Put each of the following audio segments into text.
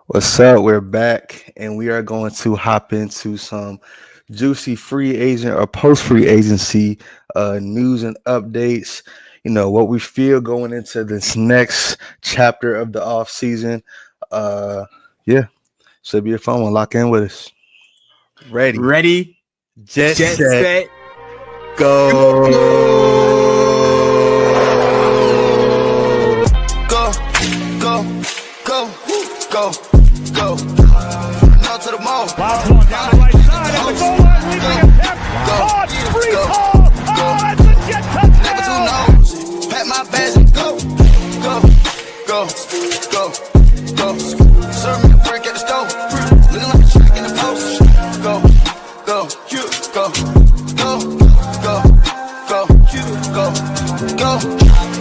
What's up? We're back and we are going to hop into some juicy free agent or post free agency news and updates. What we feel going into this next chapter of the off season. Uh, yeah, should be a fun one. Lock in with us. Ready. Ready, Jet jet set. set, Go. Go, go, go, go, go. No to the mall. Loud one down the right side at the goal line, leaving a tap. Oh, it's free call. Oh, it's a jet Never too touchdown. nose. Pack my bags and go, go, go, go, go. Serve me a brick at the stove. Looking like a track in the post. Go, go, go, go, go, go, go, go.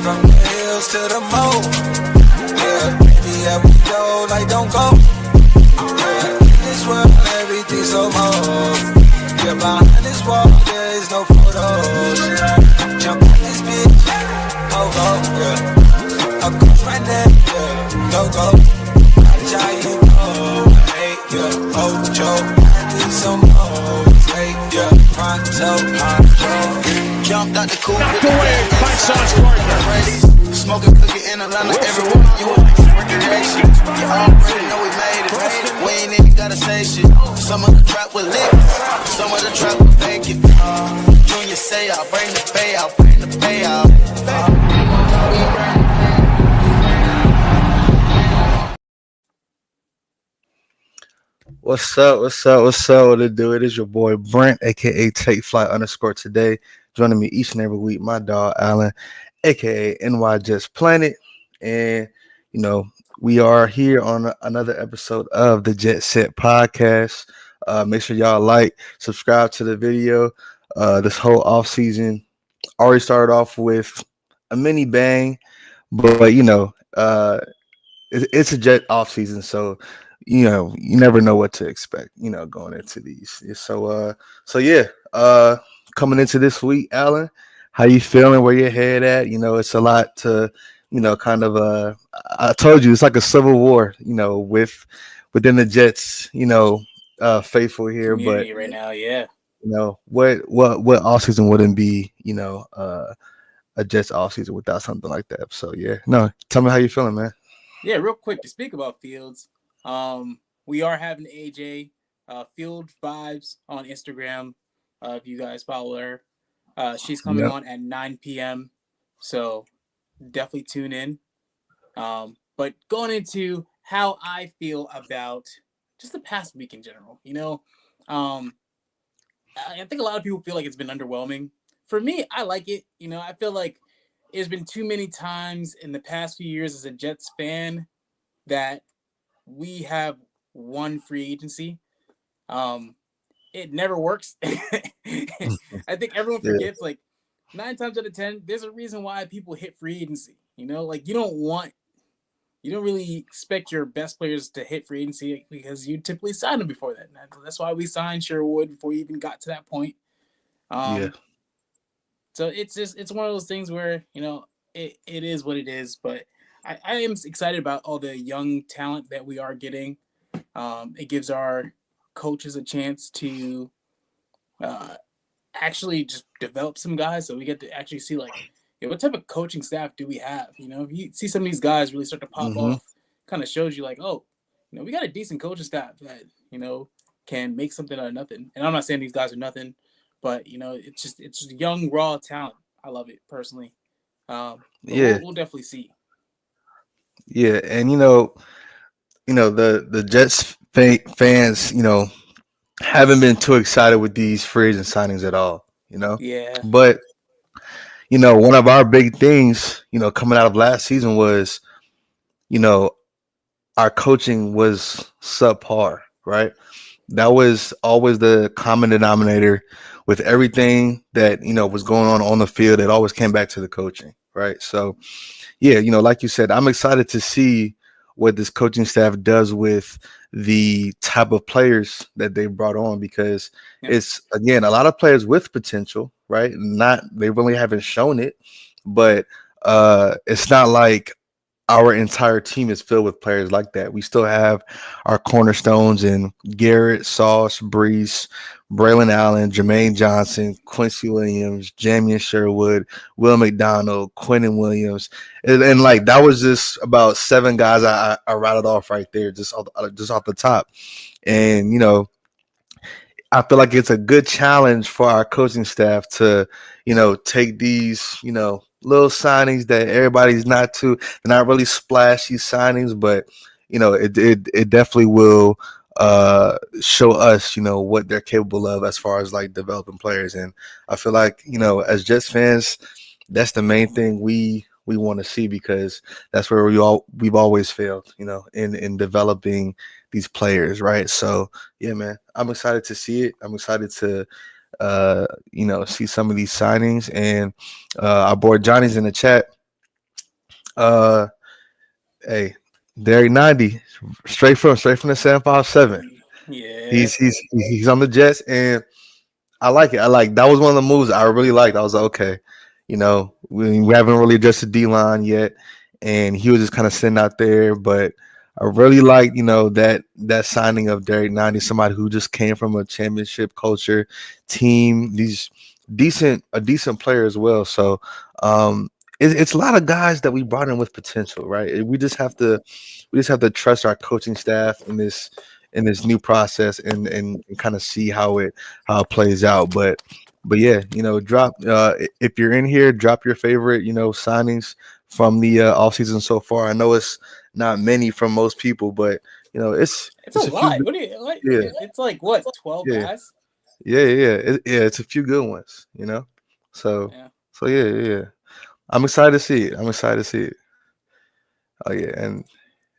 From the hills to the moon. Yeah, baby, yeah, we go like don't go. Yeah, in this world, everything's so more. Yeah, behind this wall, there is no photos. Jump on this bitch, go, yeah. Across my neck, yeah, go. Giant, hey, yeah, Ocho. I need some more, hey, yeah, pronto. Jumped out the coupe with the away by Sauce Gardner. Smoking cookie in Atlanta, everyone you a recreation. You already know we made it. We ain't even gotta say shit. Some of the trap was lit, some of the trap was vacant. Junior say I'll bring the pay out, bring the payout. What's up? What's up? What's up? What it do? It is your boy Brent, aka Take Flight _ today. Joining me each and every week, my dog Alan, aka nyjetsplanet. And we are here on another episode of the JetSet podcast. Make sure y'all like, subscribe to the video. This whole off season already started off with a mini bang, but it's a Jet off season, so you never know what to expect, going into these. So yeah, coming into this week, Alan, how you feeling? Where your head at? It's a lot to, kind of I told you it's like a civil war, within the Jets, faithful here, but community right now. Yeah, what off season wouldn't be, a Jets off season without something like that. So yeah, no, tell me how you feeling, man. yeah. Real quick to speak about Fields, we are having AJ Field Vibes on Instagram. If you guys follow her, she's coming Yep. on at 9 p.m. So definitely tune in. But going into how I feel about just the past week in general, I think a lot of people feel like it's been underwhelming. For me, I like it. I feel like there's been too many times in the past few years as a Jets fan that we have one free agency. It never works. I think everyone Yeah. forgets, like 9 times out of 10, there's a reason why people hit free agency. Like you don't really expect your best players to hit free agency because you typically sign them before that. That's why we signed Sherwood before we even got to that point. Yeah. So it's one of those things where it is what it is. But I am excited about all the young talent that we are getting. It gives our coaches a chance to actually just develop some guys, so we get to actually see like, what type of coaching staff do we have? If you see some of these guys really start to pop Mhm. off, kind of shows you like, oh, we got a decent coaching staff that can make something out of nothing. And I'm not saying these guys are nothing, but it's just young raw talent. I love it personally. But Yeah. we'll definitely see. Yeah. And the Jets fans, haven't been too excited with these free agent signings at all. Yeah, But one of our big things, coming out of last season was, you know, our coaching was subpar, right? That was always the common denominator with everything that was going on the field. It always came back to the coaching, right? So yeah, like you said, I'm excited to see what this coaching staff does with the type of players that they brought on, because yeah, it's, again, a lot of players with potential, right? Not, they really haven't shown it, but it's not like our entire team is filled with players like that. We still have our cornerstones in Garrett, Sauce, Brees, Braylon Allen, Jermaine Johnson, Quincy Williams, Jamian Sherwood, Will McDonald, Quentin Williams, and like that was just about seven guys I rattled off right there, just off the top. And I feel like it's a good challenge for our coaching staff to, take these, little signings that everybody's they're not really splashy signings, but it definitely will show us, what they're capable of as far as like developing players. And I feel like, as Jets fans, that's the main thing we want to see, because that's where we've always failed, in developing these players, right? So yeah, man, I'm excited to see it. I'm excited to see some of these signings. And our boy Johnny's in the chat. Uh, hey, Derek 90, straight from the 757. Yeah. He's on the Jets, and I like it. That was one of the moves I really liked. I was like, okay, we haven't really addressed the D line yet, and he was just kind of sitting out there. But I really like, that signing of Derek 90, somebody who just came from a championship culture team. These a decent player as well. So it's a lot of guys that we brought in with potential, right? We just have to trust our coaching staff in this new process, and kind of see how it plays out. But yeah, drop if you're in here, drop your favorite signings from the off season so far. I know it's not many from most people, but It's a it's a few. lot. What do you like? Yeah, It's like what, 12 yeah, guys? yeah. It's a few good ones. So Yeah. so yeah. I'm excited to see it. Oh yeah, and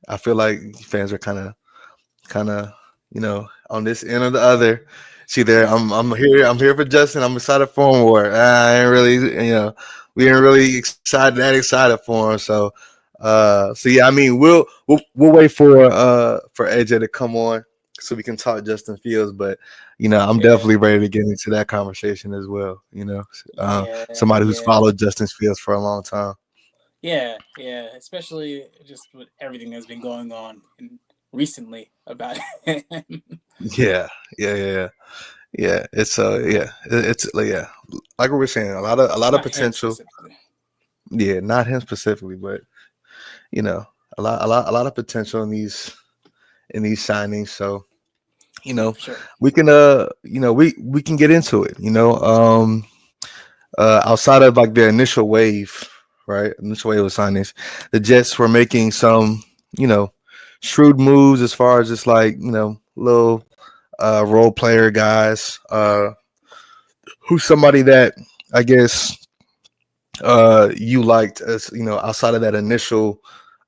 I feel like fans are kind of on this end or the other. See there, Yeah. I'm here for Justin. I'm excited for him. Or I ain't really, we ain't really excited for him. So yeah, I mean, we'll wait for AJ to come on so we can talk Justin Fields. But I'm Yeah. definitely ready to get into that conversation as well. Yeah. Somebody who's Yeah. followed Justin Fields for a long time. Yeah. Yeah. Especially just with everything that's been going on recently about him. Yeah, yeah. Yeah, it's like, yeah, like we were saying, a lot of Not him potential. specifically. Yeah, not him specifically, but you know, a lot of potential in these signings. So Yeah, for sure. we can we can get into it. Outside of like the initial wave, right? Initial wave of signings, the Jets were making some you know shrewd moves as far as just like little role player guys. Who's somebody that I guess you liked as outside of that initial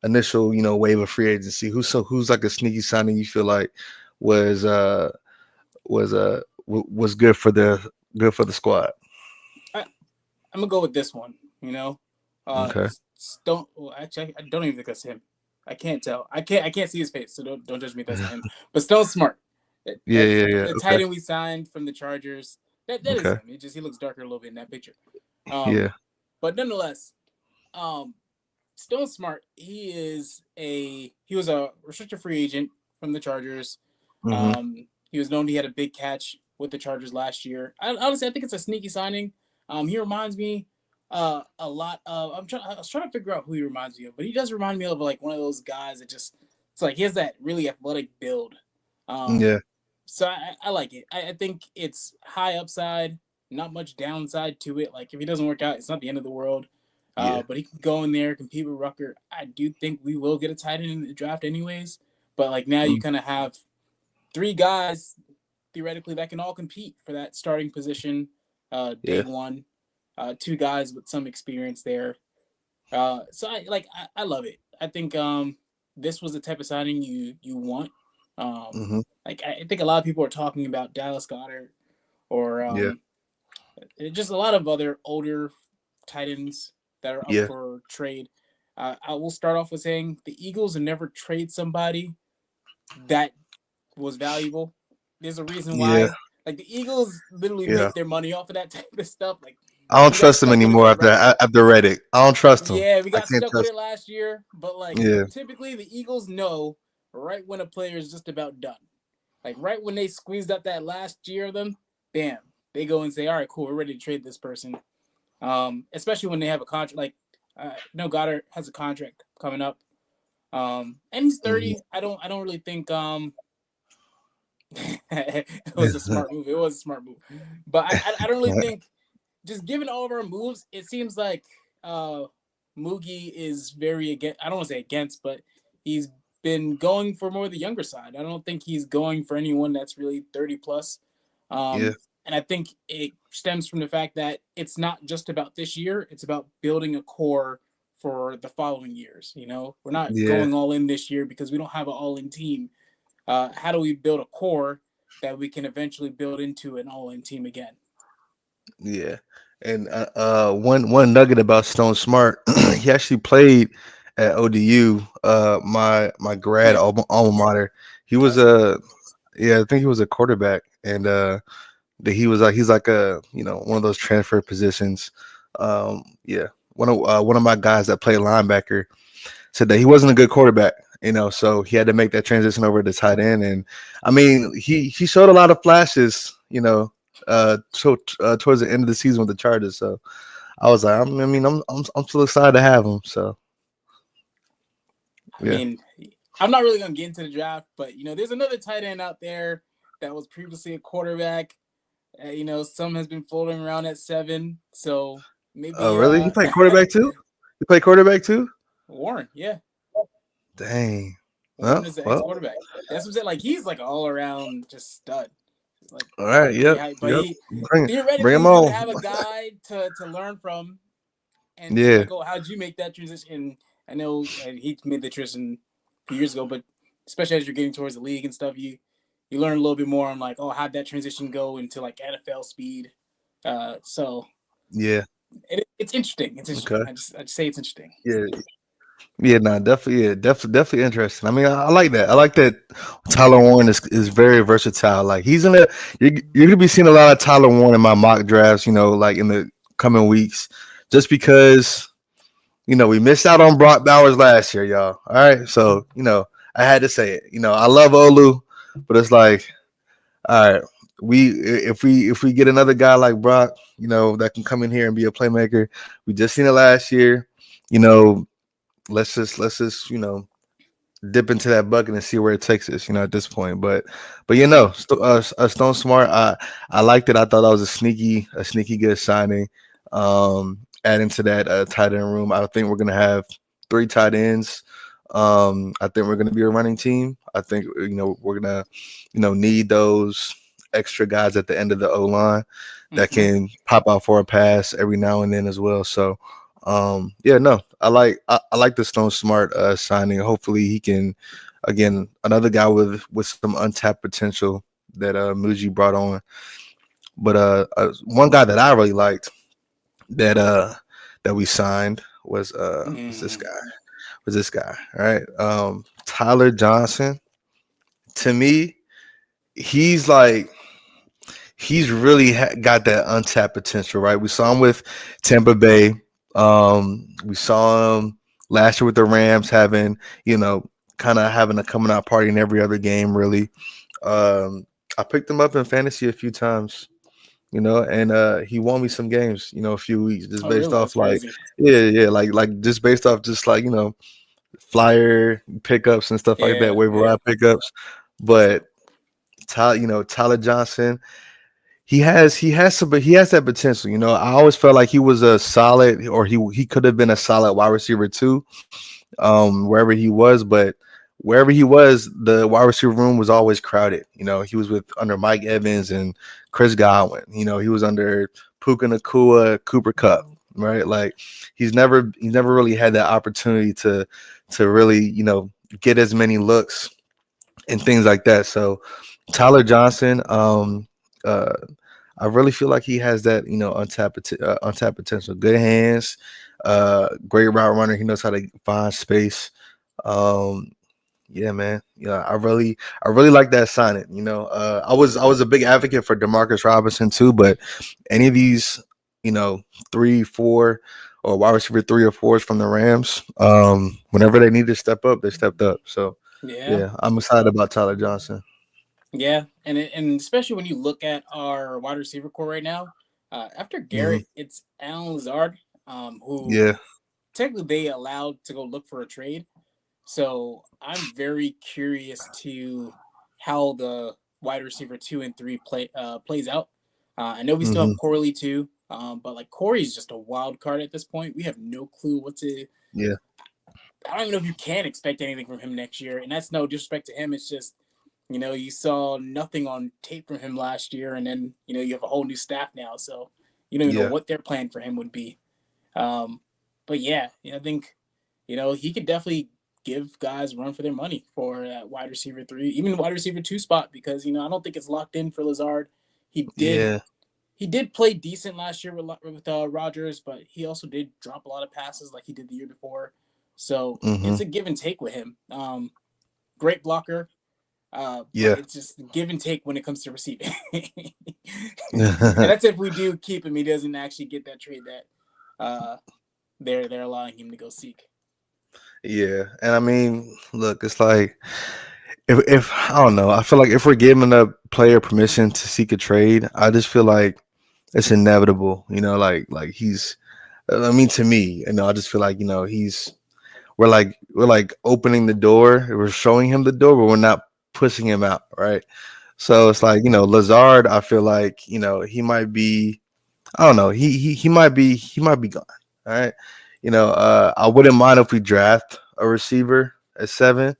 wave of free agency? Who's like a sneaky signing you feel like was was good for the squad? I, I'm gonna go with this one. Okay. Don't. Well, actually, I don't even think that's him. I can't tell. I can't see his face, so don't judge me if that's not him. But Stone Smart, Yeah, yeah, yeah. the Okay. tight end we signed from the Chargers. That is Okay. him. He looks darker a little bit in that picture. Um, Yeah. but nonetheless, um, Stone Smart. He was a restricted free agent from the Chargers. Hmm. He was known he had a big catch with the Chargers last year. Honestly, I think it's a sneaky signing. He reminds me a lot of. I was trying to figure out who he reminds me of, but he does remind me of like one of those guys that just. It's like he has that really athletic build. Um, Yeah. so I like it. I think it's high upside, not much downside to it. Like if he doesn't work out, it's not the end of the world. Yeah. But he can go in there, compete with Rucker. I do think we will get a tight end in the draft anyways. But like now you Mm. kind of have three guys theoretically that can all compete for that starting position day Yeah. one. Two guys with some experience there. So I love it. I think this was the type of signing you want. Um, Hmm. like I think a lot of people are talking about Dallas Goddard or Yeah. just a lot of other older tight ends that are up Yeah. for trade. I will start off with saying the Eagles will never trade somebody that was valuable. There's a reason Yeah. why. Like the Eagles literally Yeah. make their money off of that type of stuff. Like I don't we got trust him stuck with it anymore though, after right? after Reddick. I don't trust him. Yeah, we I got can't stuck with trust it last year, but like him. Yeah, typically the Eagles know right when a player is just about done. Like right when they squeezed out that last year of them, bam, they go and say, "All right, cool, we're ready to trade this person." Especially when they have a contract. Like, Goddard has a contract coming up, and he's mhm. 30. I don't really think it was a smart move. It was a smart move, but I don't really think, just given all of our moves, it seems like Moogie is very against. I don't want to say against, but he's been going for more the younger side. I don't think he's going for anyone that's really 30 plus. Yeah, And I think it stems from the fact that it's not just about this year; it's about building a core for the following years. We're not yeah, going all in this year because we don't have an all in team. How do we build a core that we can eventually build into an all in team again? yeah. And one nugget about Stone Smart, he actually played at ODU, my grad Yeah, alma mater. He was that's cool. a yeah, I think he was a quarterback, and he's like a one of those transfer positions. Yeah, one of my guys that played linebacker said that he wasn't a good quarterback. So he had to make that transition over to tight end, and I mean, he showed a lot of flashes. Towards the end of the season with the Chargers. So I was like, I'm still excited to have him. So I yeah. mean, I'm not really gonna get into the draft, but there's another tight end out there that was previously a quarterback. Some has been floating around at 7, so Oh, maybe really? He played quarterback too? You play quarterback too? Warren. Yeah, Dang. Warren Well, is the ex well. quarterback. That's what I'm saying. Like he's like an all around just stud. Like All right. pretty Yep. high, but Yep. he Bring theoretically him he would on. have a guy to learn from and be Yeah. like, oh, how'd you make that transition? I know he made the transition a few years ago, but especially as you're getting towards the league and stuff, you learn a little bit more on like, oh, how'd that transition go into like NFL speed? So Yeah. it's interesting. It's interesting. Okay. I just say it's interesting. Yeah. Yeah. No. Definitely. Yeah. Definitely interesting. I mean, I like that. I like that. Tyler Warren is very versatile. Like you're gonna be seeing a lot of Tyler Warren in my mock drafts. Like in the coming weeks, just because we missed out on Brock Bowers last year, y'all. All right. So, I had to say it. I love Olu, but it's like, all right, if we get another guy like Brock, that can come in here and be a playmaker. We just seen it last year. You know, let's just dip into that bucket and see where it takes us. At this point, but Stone Smart, I liked it. I thought that was a sneaky good signing. Adding to that tight end room, I think we're gonna have 3 tight ends. I think we're gonna be a running team. I think we're gonna need those extra guys at the end of the O line that Mm-hmm. can pop out for a pass every now and then as well. So yeah, no, I like the Stone Smart signing. Hopefully he can, again, another guy with some untapped potential that Muji brought on. But one guy that I really liked that we signed was this Mm. guy. All right. Tyler Johnson. To me, he's like he's really got that untapped potential, right? We saw him with Tampa Bay. We saw him last year with the Rams having, kind of having a coming out party in every other game, really. I picked him up in fantasy a few times, and he won me some games, a few weeks just Oh, based really? off That's like, crazy. yeah, like just based off just like, flyer pickups and stuff like that, Yeah, waiver yeah. wire pickups. But Tyler Johnson, he has that potential. I always felt like he was a solid, or he could have been a solid wide receiver too, wherever he was. But wherever he was, the wide receiver room was always crowded. He was under Mike Evans and Chris Godwin. He was under Puka Nakua, Cooper Cup, right? Like he's never really had that opportunity to really get as many looks and things like that. So Tyler Johnson, uh, I really feel like he has that, untapped potential. Good hands, great route runner. He knows how to find space. Um, yeah, man. Yeah, I really like that signing. I was a big advocate for Demarcus Robinson too, but any of these, three, four, or wide receiver three or fours from the Rams. Whenever they need to step up, they stepped up. So Yeah, yeah, I'm excited about Tyler Johnson. yeah, and especially when you look at our wide receiver core right now, after Hmm. Garrett, it's Alan Lazard, who Yeah. technically they allowed to go look for a trade. So I'm very curious to how the wide receiver 2 and 3 plays out. I know we still have Hmm. Corley too, but like Corey's just a wild card at this point. We have no clue what to. Yeah. I don't even know if you can expect anything from him next year, and that's no disrespect to him. It's just you saw nothing on tape from him last year, and then you have a whole new staff now, so you don't even know Yeah. what their plan for him would be. Um, but yeah, I think he could definitely give guys run for their money for that wide receiver 3, even wide receiver 2 spot, because I don't think it's locked in for Lazard. He did Yeah. he did play decent last year with Rodgers, but he also did drop a lot of passes like he did the year before. So Hmm. it's a give and take with him. Great blocker, but Yeah. it's just give and take when it comes to receiving. And that's if we do keep him. He doesn't actually get that trade that they're allowing him to go seek. Yeah. And I mean, look, it's like if I don't know, I feel like if we're giving a player permission to seek a trade, I just feel like it's inevitable. Like he's. I mean, to me, I just feel like we're like opening the door. We're showing him the door, but we're not pushing him out, right? So it's like Lazard. I feel like he might be. I don't know. He might be gone. All right. I wouldn't mind if we draft a receiver at 7.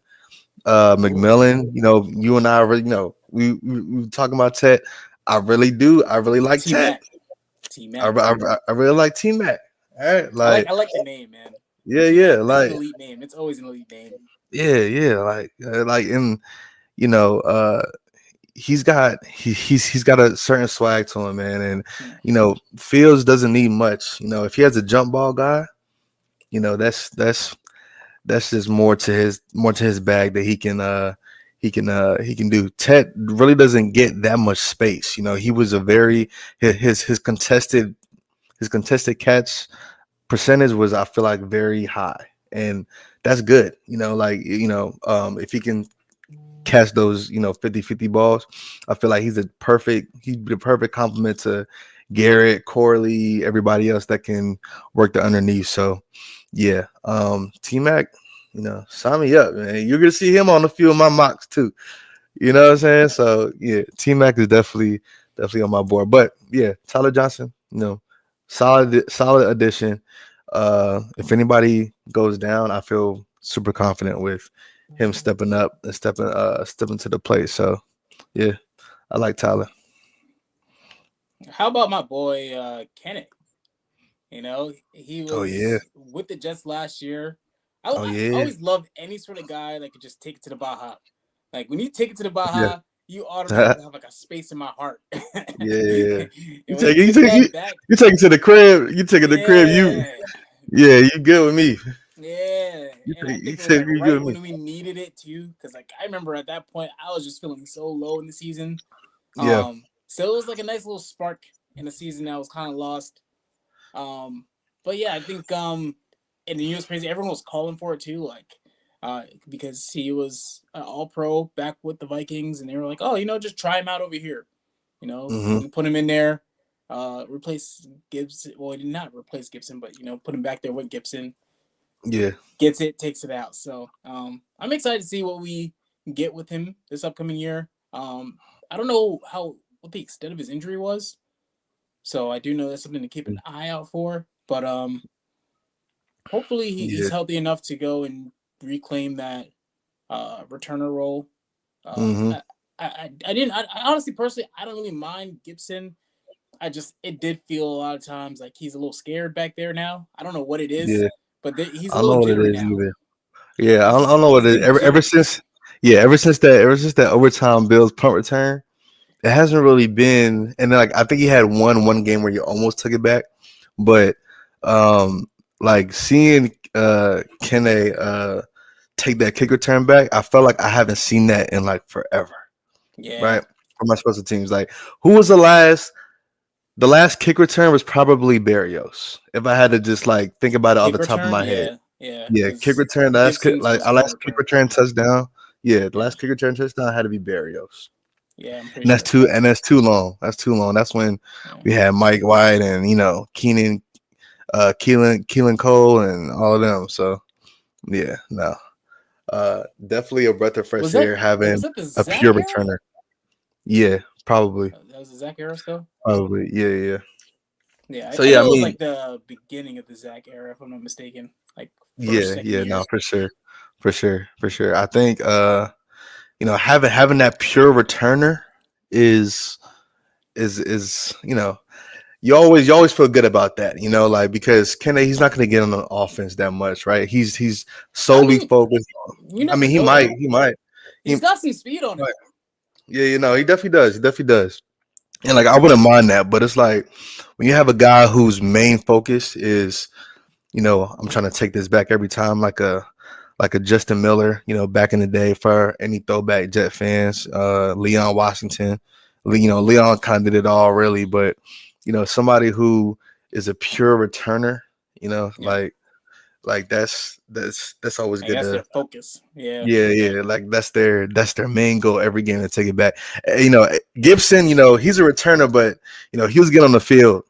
Ooh, McMillan. You and I really we talking about Ted. I really do. I really like T Ted. Mac, T Mac. I really like T Mac. All right. I like Like I like the name, man. yeah, T yeah. Mac. That's an Like elite name. It's always an elite name. yeah, yeah. Like and you know uh he's got a certain swag to him, man. And Hmm. Fields doesn't need much. If he has a jump ball guy, that's just more to his bag that he can do. Ted really doesn't get that much space. He was a very his contested catch percentage was, I feel like, very high, and that's good. If he can catch those 50-50 balls, I feel like he'd be the perfect complement to Garrett, Corley, everybody else that can work the underneath. So yeah, T-Mac, sign me up, man. You're gonna see him on a few of my mocks too. You know what I'm saying? So yeah, T-Mac is definitely on my board. But yeah, Tyler Johnson, solid addition. If anybody goes down, I feel super confident with him stepping up and stepping to the plate. So yeah, I like Tyler. How about my boy Kenneth? He Oh yeah. was with the Jets last year. Oh I yeah. always loved any sort of guy that could just take it to the Baja. Like when you take it to the Yeah. Baja, you automatically have like a space in my heart. Yeah. And You when he take it. You took take that you, back, you take it to the crib. You take it to the crib. yeah, You good with me. yeah. You And I take you think it was take like you good right with me. when we needed it too, because like I remember at that point I was just feeling so low in the season. Yeah. So it was like a nice little spark in the season that was kind of lost. Um, but yeah, I think and the was crazy. Everyone was calling for it too, like because he was all pro back with the Vikings, and they were like, oh, just try him out over here. Hmm. We put him in there, replace Gibson. Well, he did not replace Gibson, but put him back there with Gibson. Yeah. Gets it, takes it out. So I'm excited to see what we get with him this upcoming year. I don't know what the extent of his injury was, so I do know that's something to keep an eye out for. But hopefully he's Yeah. healthy enough to go and reclaim that returner role. Hmm. I didn't. I honestly, personally, I don't really mind Gibson. It did feel a lot of times like he's a little scared back there now. I don't know what it is, Yeah. but he's I a don't little know what it jittery is now. either. Yeah, I He's don't know what he's it is. getting Ever jittery. since, yeah, ever since that overtime Bills punt return, it hasn't really been. And then, like, I think he had one game where he almost took it back, but like seeing Kenne take that kick return back, I felt like I haven't seen that in like forever, Yeah. right? For my special teams, like, who was the last The last kick return was probably Barrios. If I had to just like think about it off Kick the top of return, my head. yeah, Yeah, kick because return. Gibson's Like was our punt last kick return. return touchdown. Yeah, the Yeah, last kick return touchdown had to be Barrios. yeah, I'm pretty And that's sure. too and that's too long. That's too long. That's when Yeah. we had Mike White and Keenan, Keelan Cole and all of them. So yeah, no. Definitely a breath of fresh air having Was that the a Zach pure era? returner. Yeah, probably. That was the Zach era still. Probably. Yeah, yeah. Yeah, So I yeah, know I it was mean, like the beginning of the Zach era, if I'm not mistaken. Like first, yeah, second yeah, year. no, for sure. For sure. For sure. I think having that pure returner is is you always feel good about that, like because Kennedy, he's not going to get on the offense that much, right? He's I solely mean, focused on. you I never mean, know though. he might, he He's got some speed on him. might. Yeah, he definitely does. He definitely does. And like I wouldn't mind that, but it's like when you have a guy whose main focus is, I'm trying to take this back every time, like a Justin Miller, back in the day for any throwback Jet fans, Leon Washington, Leon kind of did it all really, but somebody who is a pure returner, Yeah, like that's always like good that's to. their focus. Yeah, Yeah, yeah, like that's their main goal every game to take it back. Gibson, he's a returner, but he was getting on the field,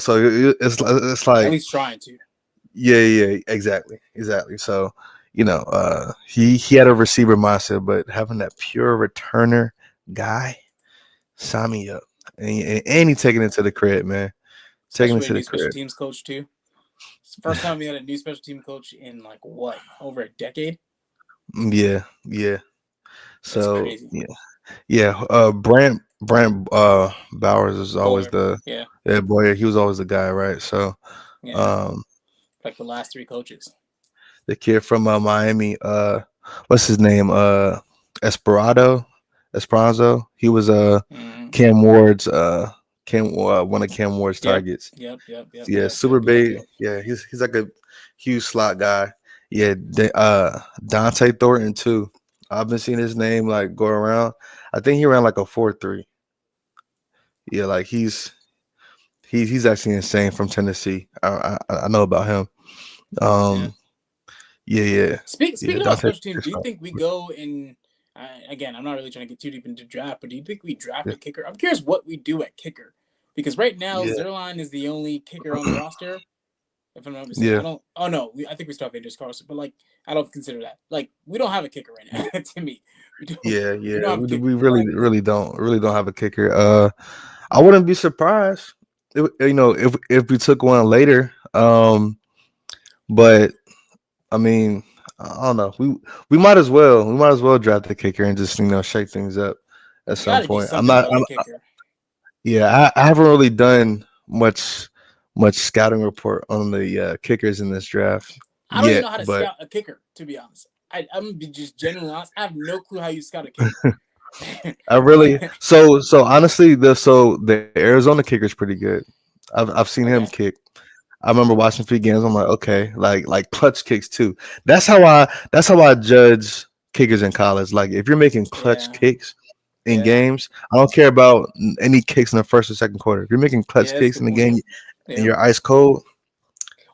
so it's at like least trying to. yeah, yeah, exactly. So he had a receiver mindset, but having that pure returner guy, sign me up, and he taking it to the crib, man, taking Especially it with a to the new special crib. teams coach too. It's the first time we had a new special team coach in like what, over a decade? Yeah, yeah. That's So crazy. yeah. Yeah, Brant Bowers is always Bowler. the Yeah, yeah boy. He was always the guy, right? So, yeah. um, Like the last three coaches. the kid from Miami, what's his name? Esperado, Esperanzo. He was Mm. Cam Ward's one of Cam Ward's Yep. targets. Yep. Yep. Yep. Yeah, Yep. super Yep. Yep. big. Yep. Yeah, he's like a huge slot guy. Yeah, Dante Thornton too. I've been seeing his name like go around. I think he ran like a 4.3. Yeah, like he's actually insane from Tennessee. I know about him. Yeah. Yeah, yeah, yeah. Speaking about Dante, special teams, do you think we go in? Again, I'm not really trying to get too deep into draft, but do you think we draft yeah, a kicker? I'm curious what we do at kicker, because right now yeah, Zerline is the only kicker on the roster. If I'm not mistaken, yeah, I don't. Oh no, I think we still have Andrews Carlson, but like I don't consider that. Like we don't have a kicker right now. To me, we don't. yeah, We yeah. don't have a We, kicker. we really don't have a kicker. I wouldn't be surprised, if we took one later. But I mean, I don't know. We might as well draft the kicker and just shake things up at You some got to do point. something about the kicker. Yeah, I haven't really done much scouting report on the kickers in this draft I don't even yet, know how to but scout a kicker. To be honest, I'm gonna be just genuinely honest. I have no clue how you scout a kicker. I really so honestly the Arizona kicker is pretty good. I've seen him Okay. kick. I remember watching a few games. I'm like, okay, like clutch kicks too. That's how I judge kickers in college. Like if you're making clutch Yeah. kicks in Yeah. games, I don't care about any kicks in the first or second quarter. If you're making clutch Yeah. That's a kicks in good the point. game and Yeah. you're ice cold,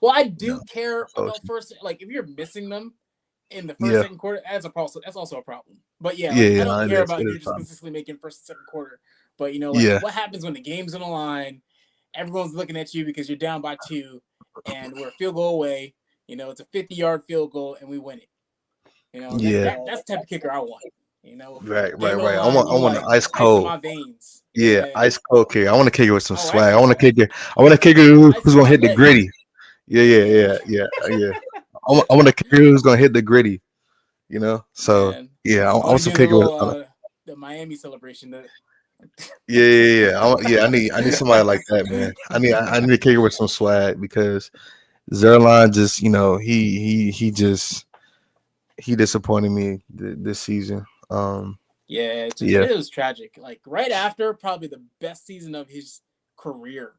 Well, I no, do care so about first. Like if you're missing them in the first, yeah, second quarter, that's a problem. That's also a problem. But yeah, yeah, like I yeah. don't It care is. about It if is you're a just problem. consistently making first and second quarter. But like Yeah, what happens when the game's on the line? Everyone's looking at you because you're down by 2, and we're a field goal away. It's a 50-yard field goal, and we win it. yeah. That's the type of kicker I want. Right, right, Game on the right. line, I you want like an ice ice in cold. my veins. Yeah, Yeah. ice cold kicker. I want to kick it with some Oh, ice swag. I in want my to kick it. I want to kick it ice who's in gonna my hit the legs. gritty. Yeah, yeah, Yeah. yeah, yeah, yeah. I want to kicker who's gonna hit the gritty. So Man. yeah, I I want want to some do the kicker with. little the Miami celebration. Yeah, yeah, yeah. I need somebody like that, man. I need a kicker with some swag because Zerline just he disappointed me this season. Yeah, Yeah, it was tragic. Like right after probably the best season of his career,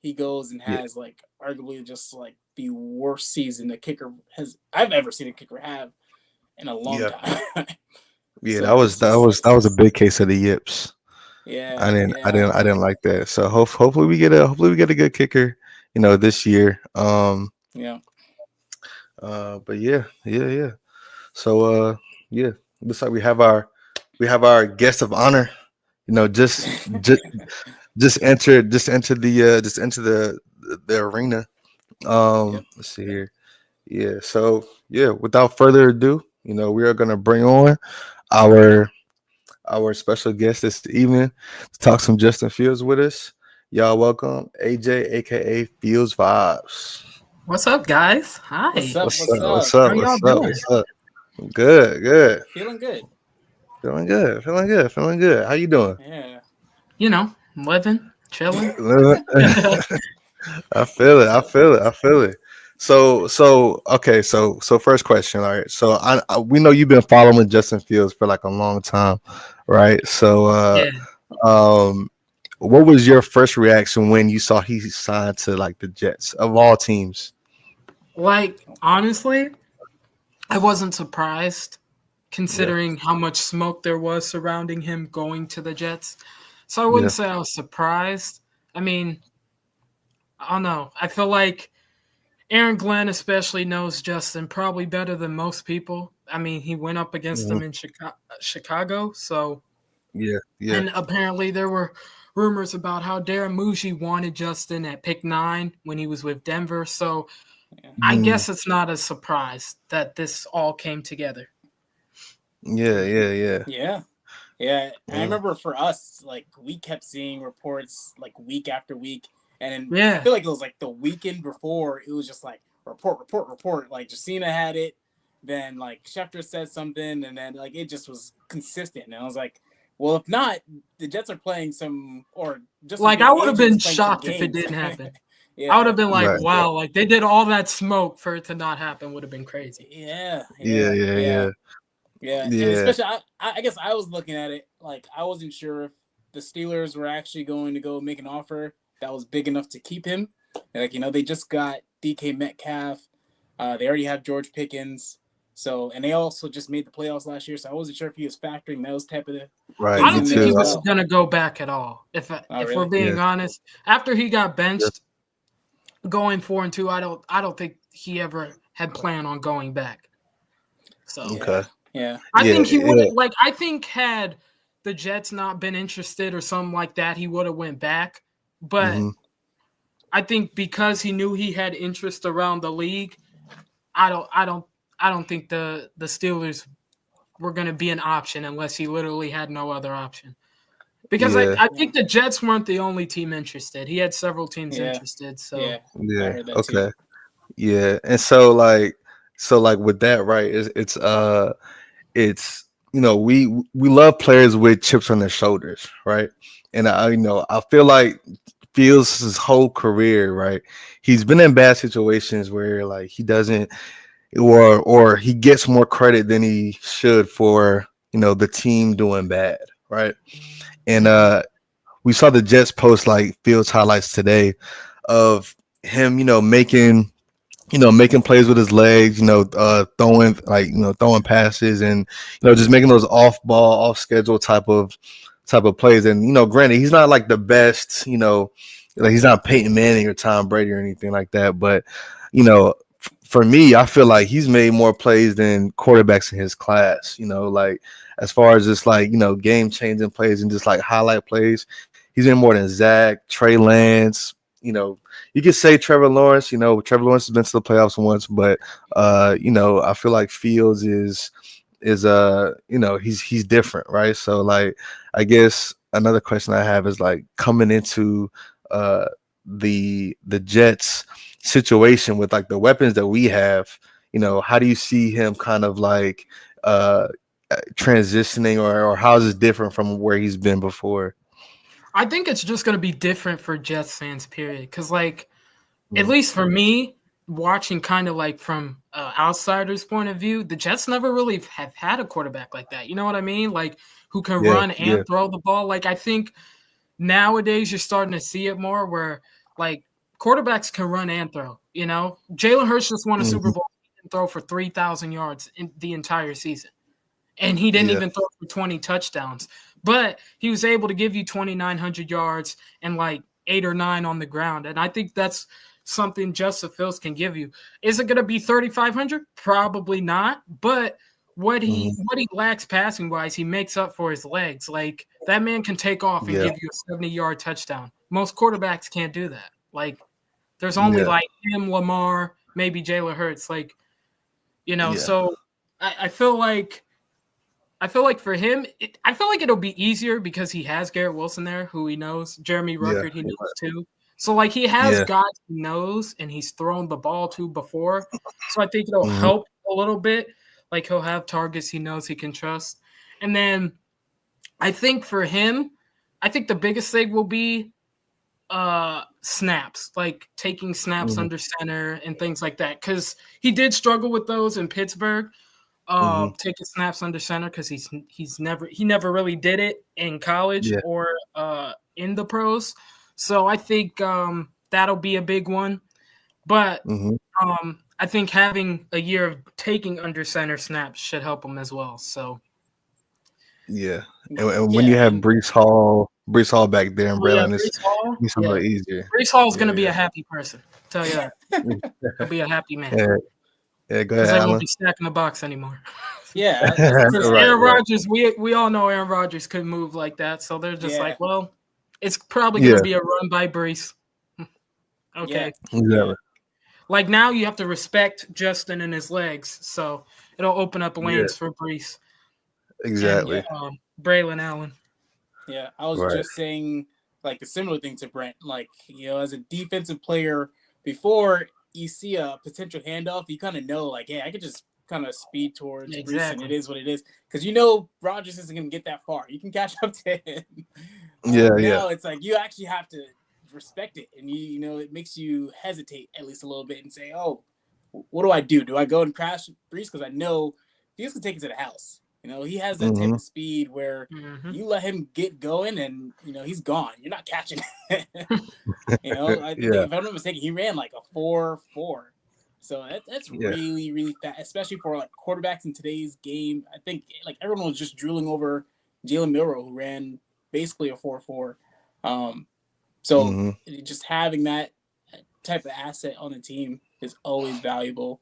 he goes and yeah, has like arguably just like the worst season the kicker I've ever seen a kicker have in a long yeah, time. yeah. So it's just That was a big case of the yips. Yeah, I didn't like that. So hopefully we get a good kicker, this year. yeah. But yeah. So yeah, looks like we have our guest of honor. Just enter the arena. Yep. Let's see here. Yeah. So yeah, without further ado, we are gonna bring on our our special guest this evening to talk some Justin Fields with us. Y'all welcome AJ, aka Fields Vibes. What's up, guys? What's Hi. up? What's What's up? up? What's up? How y'all What's up? doing? What's up? Good, good. Feeling good. Feeling good. Feeling good. Feeling good. How you doing? Yeah. Living, chilling. I feel it. I feel it. I feel it. So okay. So first question. All right. So we know you've been following Justin Fields for like a long time, right? So Yeah. um, what was your first reaction when you saw he signed to like the Jets of all teams? Like, honestly, I wasn't surprised Yeah. considering how much smoke there was surrounding him going to the Jets. So I Yeah. wouldn't say I was surprised. I mean, I don't know. I feel like Aaron Glenn especially knows Justin probably better than most people. I mean, he went up against Mhm. him in Chicago, so Yeah. Yeah. and apparently there were rumors about how Darren Muji wanted Justin at pick 9 when he was with Denver. So I Mm. guess it's not a surprise that this all came together. Yeah. Yeah. Yeah. Yeah. Yeah. I Mm. remember for us, like we kept seeing reports like week after week. And then I Yeah. feel like it was like the weekend before, it was just like report. Like Justina had it, then like Schefter said something, and then like it just was consistent. And I was like, well, if not, the Jets are playing some, or just Like, I would have been shocked if it games. didn't happen. Yeah. I would have been like, Right. wow, like they did all that smoke for it to not happen would have been crazy. Yeah. Yeah. Yeah. Yeah. Yeah, and Yeah. especially I guess I was looking at it like I wasn't sure if the Steelers were actually going to go make an offer that was big enough to keep him. Like they just got DK Metcalf, they already have George Pickens, so and they also just made the playoffs last year. So I wasn't sure if he was factoring those type of Right. I things Me don't in think there he as too. was well. going to go back at all. If Oh, we're really? being Yeah. honest, after he got Yeah. benched going 4-2, I don't think he ever had planned on going back. So Okay. Yeah. I Yeah. think he would Yeah. have I think had the Jets not been interested or something like that, he would have went back. But Hmm. I think because he knew he had interest around the league, I don't think the Steelers were going to be an option unless he literally had no other option. Because Yeah. I think the Jets weren't the only team interested. He had several teams Yeah. interested. So Yeah. I Yeah. heard that too. Okay. Yeah. And so like with that, right? It's we love players with chips on their shoulders, right? And I feel like Fields his whole career, right? He's been in bad situations where like he doesn't or he gets more credit than he should for the team doing bad, right? And we saw the Jets post like Fields highlights today of him, making plays with his legs, throwing passes and just making those off ball, off schedule type of plays. And granted, he's not like the best, like he's not Peyton Manning or Tom Brady or anything like that. But for me, I feel like he's made more plays than quarterbacks in his class. Like as far as just like game changing plays and just like highlight plays, he's been more than Zach, Trey Lance. You could say Trevor Lawrence. Trevor Lawrence has been to the playoffs once, but I feel like Fields is he's different, right? So like I guess another question I have is like coming into the Jets situation with like the weapons that we have, how do you see him kind of like transitioning or how is it different from where he's been before? I think it's just going to be different for Jets fans, period. Because, like, at Mm. least for me, watching kind of like from outsider's point of view, the Jets never really have had a quarterback like that. You know what I mean? Like, who can Yeah, run yeah. and throw the ball. Like, I think nowadays you're starting to see it more where, like, quarterbacks can run and throw. Jalen Hurts just won a Super Mhm. Bowl and throw for 3,000 yards in the entire season. And he didn't Yeah. even throw for 20 touchdowns. but he was able to give you 2,900 yards and like 8 or 9 on the ground. And I think that's something Justin Fields can give you. Is it going to be 3,500? Probably not. But what he lacks passing wise, he makes up for his legs. Like that man can take off and give you a 70-yard touchdown. Most quarterbacks can't do that. Like there's only like him, Lamar, maybe Jalen Hurts. Like, so I feel like for him, I feel like it'll be easier because he has Garrett Wilson there, who he knows. Jeremy Ruckert, he knows too. So, like, he has guys he knows and he's thrown the ball to before. So, I think it'll help a little bit. Like, he'll have targets he knows he can trust. And then I think for him, I think the biggest thing will be snaps, like taking snaps under center and things like that. Because he did struggle with those in Pittsburgh. Taking snaps under center because he never really did it in college or in the pros. So I think that'll be a big one. But I think having a year of taking under center snaps should help him as well. So and when you have Breece Hall back there and Braylon, it's a little easier. Breece Hall is going to be a happy person. I'll tell you that. He'll be a happy man. Yeah, go because ahead. they won't be stacking the box anymore. Yeah, Aaron Rodgers, we all know Aaron Rodgers couldn't move like that, so they're just like, well, it's probably going to be a run by Breece. Okay. Yeah. Like now you have to respect Justin and his legs, so it'll open up lanes for Breece. Exactly. And, Braylon Allen. Yeah, I was just saying like a similar thing to Brent. Like, as a defensive player, before you see a potential handoff, you kind of know, like, hey, I could just kind of speed towards Breece, and it is what it is. Because Rodgers isn't going to get that far. You can catch up to him. Now it's like you actually have to respect it, and it makes you hesitate at least a little bit and say, oh, what do I do? Do I go and crash Breece? Because I know Fields can take it to the house. He has that type of speed where you let him get going and, he's gone. You're not catching it. I think if I'm not mistaken, he ran like a 4.4. So that's really, really fast, especially for like quarterbacks in today's game. I think like everyone was just drooling over Jalen Milroe, who ran basically a 4.4. So just having that type of asset on the team is always valuable.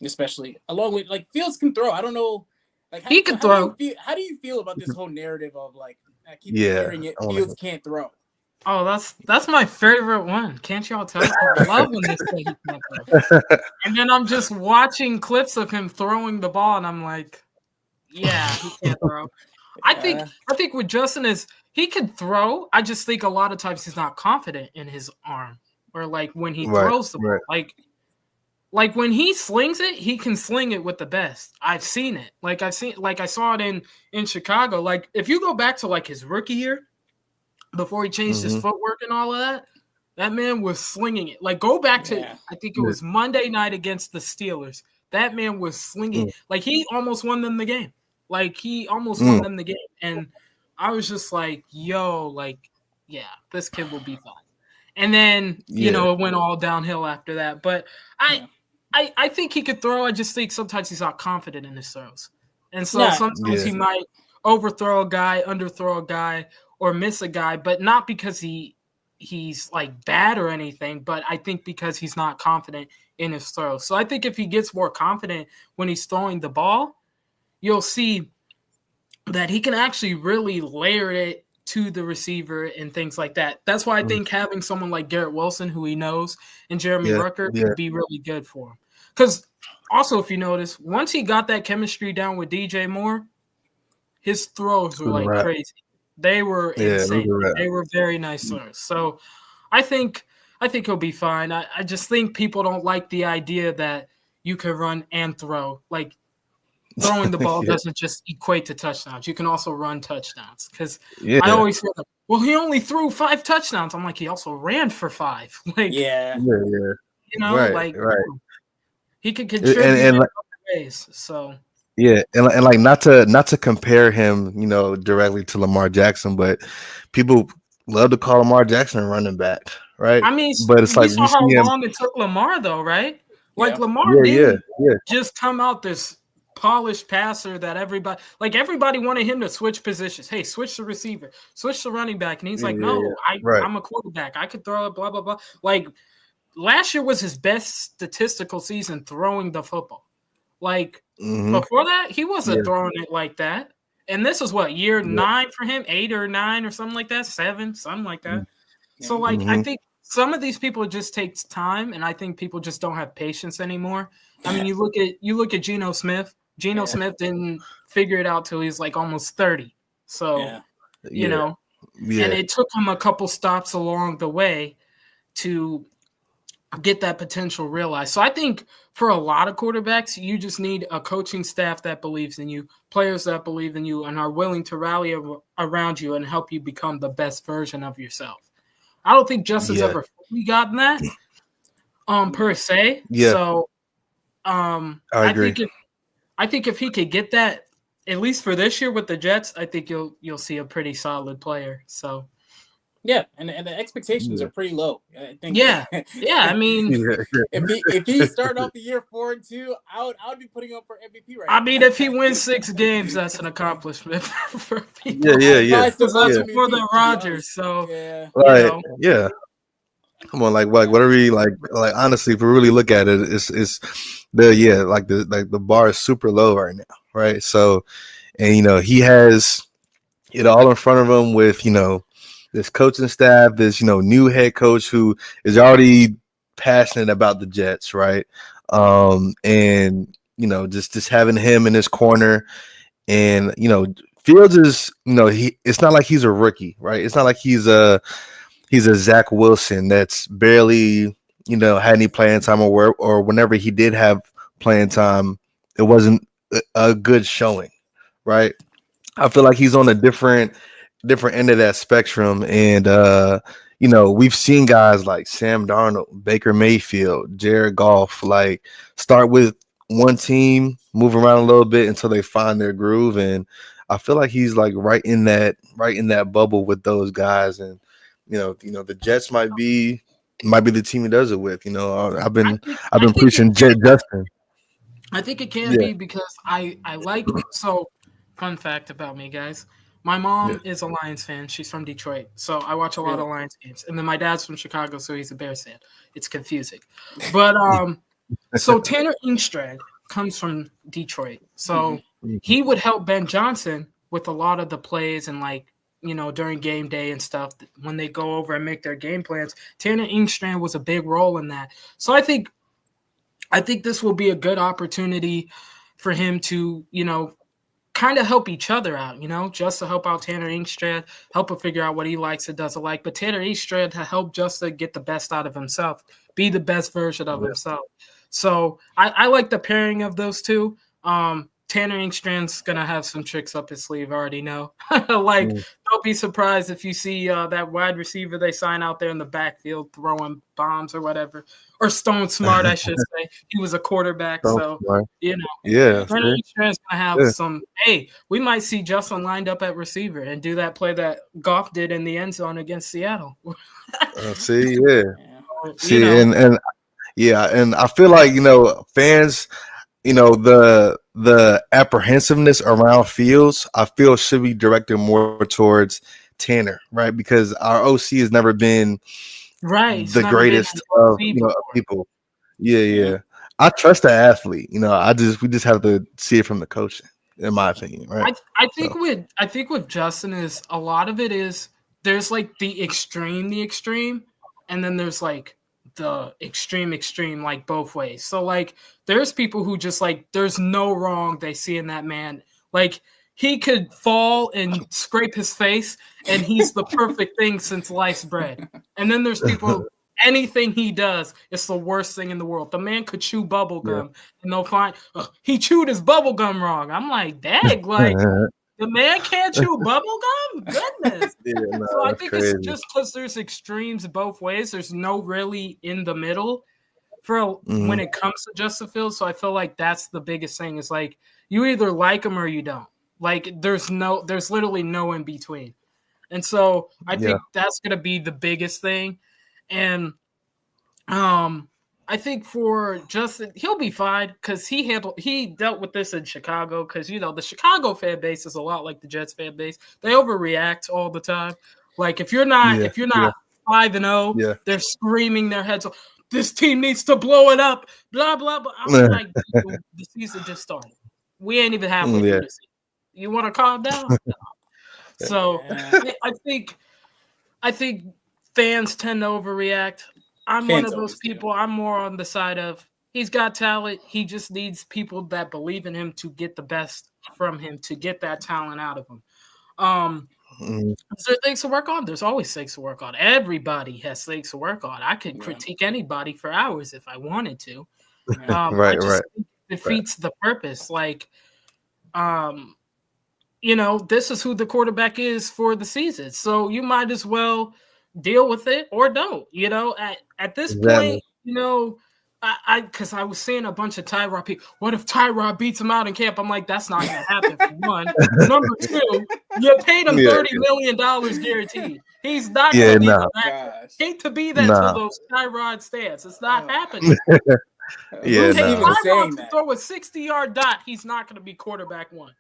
Especially along with like Fields can throw. I don't know, like he can throw. How do you feel about this whole narrative of like I keep hearing it? Fields can't throw. Oh, that's my favorite one. Can't y'all tell? I love when they say he can't throw. And then I'm just watching clips of him throwing the ball, and I'm like, yeah, he can't throw. I think with Justin is he can throw. I just think a lot of times he's not confident in his arm, or like when he throws the ball, Like when he slings it, he can sling it with the best. I've seen it. I saw it in Chicago. Like if you go back to like his rookie year, before he changed his footwork and all of that man was slinging it. Like go back to I think it was Monday night against the Steelers. That man was slinging. Like he almost won them the game. Won them the game. And I was just like, yo, like, yeah, this kid will be fine. And then it went all downhill after that. But I think he could throw. I just think sometimes he's not confident in his throws. And so sometimes he might overthrow a guy, underthrow a guy, or miss a guy, but not because he's like bad or anything, but I think because he's not confident in his throws. So I think if he gets more confident when he's throwing the ball, you'll see that he can actually really layer it to the receiver and things like that. That's why I think having someone like Garrett Wilson, who he knows, and Jeremy Ruckert would be really good for him. Because also, if you notice, once he got that chemistry down with DJ Moore, his throws were like crazy. They were insane. They were very nice throws. So I think he'll be fine. I just think people don't like the idea that you can run and throw. Like throwing the ball doesn't just equate to touchdowns. You can also run touchdowns. Because I always feel like, well, he only threw 5 touchdowns. I'm like, he also ran for 5. Like, he could contribute in other ways. So and like not to compare him, directly to Lamar Jackson, but people love to call Lamar Jackson a running back, right? I mean, but it's like saw how long it took Lamar, though, right? Like Lamar didn't just come out this polished passer that everybody wanted him to switch positions. Hey, switch the receiver, switch the running back. And he's like, no, Right. I'm a quarterback. I could throw it, blah, blah, blah. Like, last year was his best statistical season throwing the football. Like, before that, he wasn't throwing it like that. And this is what, year 9 for him, 8 or 9 or something like that, 7, something like that. So, like, I think some of these people, it just takes time, and I think people just don't have patience anymore. I mean, you look at Geno Smith. Geno Smith didn't figure it out till he's like almost 30. So, you know, and it took him a couple stops along the way to get that potential realized. So I think for a lot of quarterbacks, you just need a coaching staff that believes in you, players that believe in you and are willing to rally around you and help you become the best version of yourself. I don't think Justin's ever fully gotten that per se. Yeah. So I agree. I think if he could get that, at least for this year with the Jets, I think you'll see a pretty solid player. So yeah, and the expectations are pretty low. I think. Yeah. I mean, if he started off the year 4-2, I would be putting up for MVP right now. I mean, if he wins 6 games, that's an accomplishment for people. Yeah. For the Rodgers. So yeah. Come on, like whatever you like honestly, if we really look at it, it's the bar is super low right now, right? So, and he has it all in front of him with this coaching staff, this new head coach who is already passionate about the Jets, right? And just having him in his corner, and Fields is it's not like he's a rookie, right? It's not like he's a Zach Wilson that's barely had any playing time, or whenever he did have playing time, it wasn't a good showing, right? I feel like he's on a different end of that spectrum, and we've seen guys like Sam Darnold, Baker Mayfield, Jared Goff start with one team, move around a little bit until they find their groove, and I feel like he's right in that bubble with those guys. And the Jets might be the team he does it with. I've been preaching Jet Justin. I think it can be because I like so. Fun fact about me, guys. My mom is a Lions fan. She's from Detroit, so I watch a lot of Lions games. And then my dad's from Chicago, so he's a Bears fan. It's confusing. But so Tanner Engstrand comes from Detroit. So he would help Ben Johnson with a lot of the plays and during game day and stuff when they go over and make their game plans. Tanner Engstrand was a big role in that. So I think this will be a good opportunity for him to, kind of help each other out, just to help out Tanner Engstrand, help him figure out what he likes and doesn't like. But Tanner Engstrand to help Justin get the best out of himself, be the best version of himself. So I like the pairing of those two. Tanner Engstrand's going to have some tricks up his sleeve, I already know. Don't be surprised if you see that wide receiver they sign out there in the backfield throwing bombs or whatever. Or Stone Smart, I should say. He was a quarterback, so, Yeah. Tanner Engstrand's going to have some – hey, we might see Justin lined up at receiver and do that play that Goff did in the end zone against Seattle. See, and I feel like, fans – the apprehensiveness around Fields, I feel should be directed more towards Tanner, right? Because our OC has never been the greatest of people. Yeah. I trust the athlete. We just have to see it from the coaching, in my opinion, right? I think with Justin is a lot of it is there's the extreme, and then there's the extreme both ways. So there's people who just there's no wrong they see in that man. He could fall and scrape his face and he's the perfect thing since sliced bread. And then there's people, anything he does is the worst thing in the world. The man could chew bubble gum and they'll find he chewed his bubble gum wrong. I'm like, dang, the man can't chew bubble gum? Goodness. So I think crazy. It's just because there's extremes both ways. There's no really in the middle for when it comes to Justin Fields. So I feel like that's the biggest thing is you either like him or you don't. There's literally no in between. And so I think that's going to be the biggest thing. And I I think for Justin, he'll be fine because he dealt with this in Chicago because the Chicago fan base is a lot like the Jets fan base. They overreact all the time. Like if you're not 5-0, Yeah. they're screaming their heads off. This team needs to blow it up. Blah blah blah. I'm like, the season just started. We ain't even halfway through the season. You want to calm down? No. So I think fans tend to overreact. I'm one of those people. I'm more on the side of he's got talent. He just needs people that believe in him to get the best from him, to get that talent out of him. Is there things to work on? There's always things to work on. Everybody has things to work on. I could critique anybody for hours if I wanted to. Right. Think it defeats the purpose. Like, this is who the quarterback is for the season. So you might as well deal with it or don't. At this point, because I was seeing a bunch of Tyrod people. What if Tyrod beats him out in camp? I'm like, that's not going to happen. For one. Number two, you paid him $30 million guaranteed. He's not going to be the back. Hate to be that to those Tyrod stands. It's not happening. Tyrod to throw a 60-yard dot. He's not going to be quarterback one.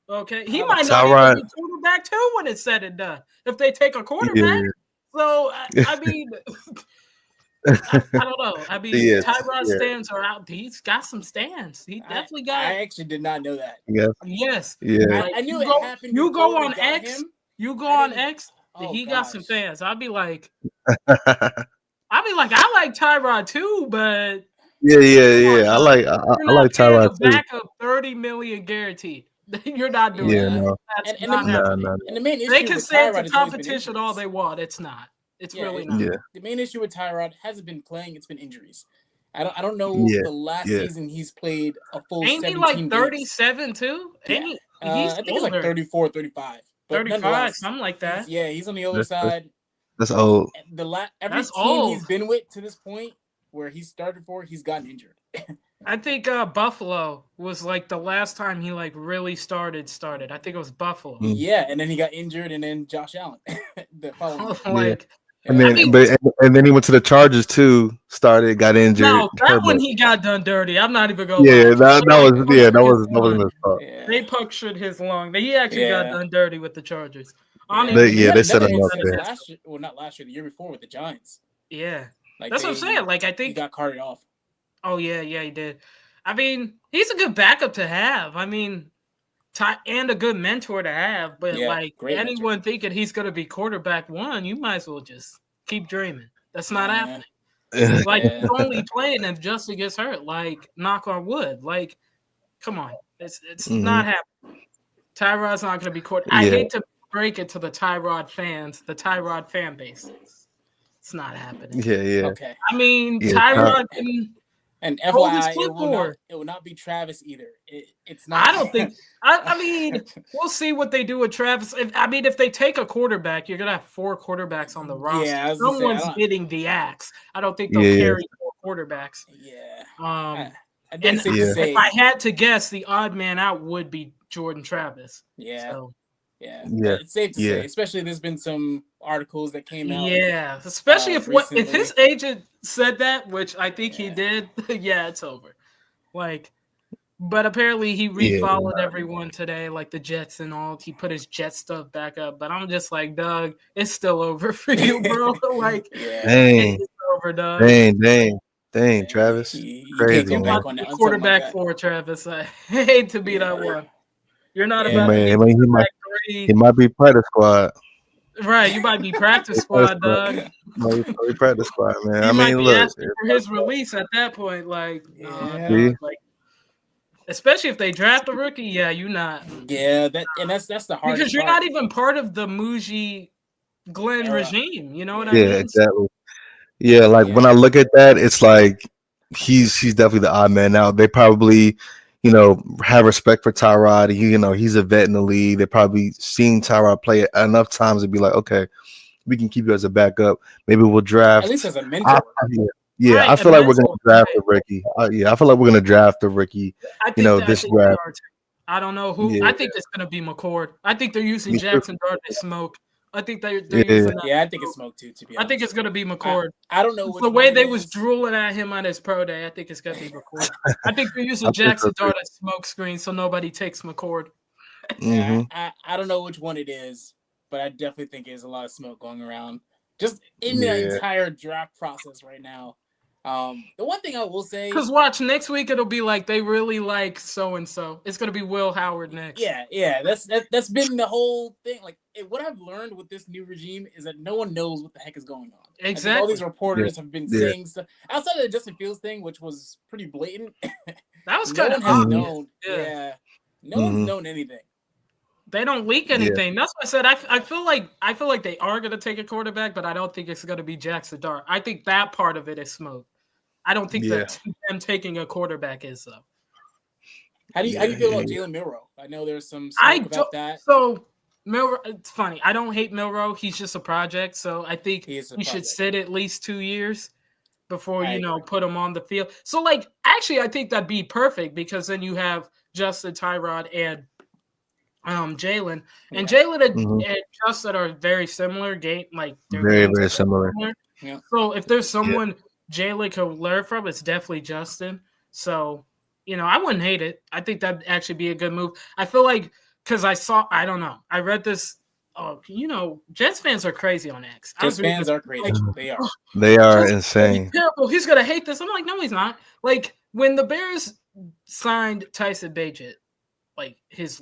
Okay, he might not even be quarterback two when it's said and done. If they take a quarterback, so I mean. I don't know. I mean, Tyrod stands are out. He's got some stands. He definitely got. I actually did not know that. Yes. Yeah. I knew it happened. You go on X. Him. You go on X. He got some fans. I'd be like, I like Tyrod too, but I like Tyrod too. Backup $30 million guaranteed. You're not doing that. No. That's not happening. And the main issue they can with say Tyrod it's a competition all they want. It's not. It's really not. Yeah. The main issue with Tyrod hasn't been playing; it's been injuries. I don't know the last season he's played a full. Ain't he like 37 too? Yeah. I think it's like 34, 35. 35, something like that. He's on the older side. That's old. Every team he's been with to this point, where he started for, he's gotten injured. I think Buffalo was like the last time he like really started. I think it was Buffalo. Yeah, and then he got injured, and then Josh Allen. The following And then he went to the Chargers too. Started, got injured. No, that one he got done dirty. I'm not even going. That wasn't his fault. Yeah. They punctured his lung. He actually got done dirty with the Chargers. They set him up there. Not last year, the year before with the Giants. Yeah, that's what I'm saying. Like I think he got carted off. Oh yeah, he did. I mean, he's a good backup to have. I mean, and a good mentor to have. But anyone thinking he's going to be quarterback one, you might as well just keep dreaming. That's not happening. He's only playing if Justin gets hurt. Like, knock on wood. Like, come on, it's not happening. Tyrod's not going to be quarterback. I hate to break it to the Tyrod fans, the Tyrod fan base. It's not happening. Yeah. Okay. I mean, Tyrod can. And FYI, it will not be Travis either. It's not. I don't think. I mean, we'll see what they do with Travis. If they take a quarterback, you're gonna have 4 quarterbacks on the roster. Yeah, someone's hitting the axe. I don't think they'll carry 4 quarterbacks. Yeah. If I had to guess, the odd man out would be Jordan Travis. Yeah. So. Yeah, it's safe to say, especially there's been some articles that came out. Yeah, especially if his agent said that, which I think he did. It's over. But apparently he refollowed everyone today, like the Jets and all. He put his Jet stuff back up, but I'm just like, Doug, it's still over for you, bro. It's over, Doug. Dang, Travis, crazy. Quarterback for Travis. I hate to be that one. You're not about he might be practice squad. Right, you might be practice squad, Doug. Be practice squad, man. I mean, look, for his release at that point, especially if they draft a rookie, you not. Yeah, that's the hardest because you're not even part of the Muji Glenn regime. You know what I mean? Yeah, exactly. Yeah, when I look at that, it's like he's definitely the odd man out. They probably. Have respect for Tyrod. He's a vet in the league. They probably seen Tyrod play enough times to be like, okay, we can keep you as a backup. Maybe we'll draft. At least as a mentor. I feel like we're going to draft a rookie. I feel like we're going to draft a rookie. This draft. I don't know who. I think it's going to be McCord. I think they're using Jackson Dart to smoke. I think they're Yeah. using that. Yeah, I think it's smoke too. To be I honest, think it's gonna be McCord. I don't know which The one way it they was is. drooling at him on his pro day, I think it's gonna be McCord. I think they're I using think so Jackson too. Dart as smoke screen so nobody takes McCord. Yeah, Mhm. I don't know which one it is, but I definitely think there's a lot of smoke going around just in the Yeah. entire draft process right now. The one thing I will say, Because watch, next week it'll be like they really like so and so. It's gonna be Will Howard next. yeah, that's been the whole thing. Like what I've learned with this new regime is that no one knows what the heck is going on. I think all Exactly. these reporters have been Yeah. saying stuff outside of the Justin Fields thing, which was pretty blatant. That was No kind one of has obvious. known. Yeah. Yeah, no one's Mhm. known anything. They don't leak Yeah. anything. That's what I said. I feel like they are gonna take a quarterback, but I don't think it's gonna be Jackson Dart. I think that part of it is smoke. I don't think Yeah. that them taking a quarterback is though. How do you Yeah. feel Yeah. about Jalen Milroe? I know there's some I smoke don't, about that. so Milroe. It's funny. I don't hate Milroe. He's just a project. So I think He is a he should project. sit at least 2 years before I you know agree. put him on the field. So like actually, I think that'd be perfect because then you have Justin, Tyrod, and Jalen. And Yeah. Jalen Mhm. and Justin are very similar game. Like their Very, games very are similar. similar. Yeah. So if there's Yeah. someone Jalen can learn from, it's definitely Justin. So, you know, I wouldn't hate it. I think that'd actually be a good move. I feel like because I don't know. I read this. Oh, you know, Jets fans are crazy on X. I Jets was reading fans this, are crazy. like, They are. They are Justin's gonna be insane. terrible. He's gonna hate this. I'm like, no, he's not. Like when the Bears signed Tyson Bagent, like his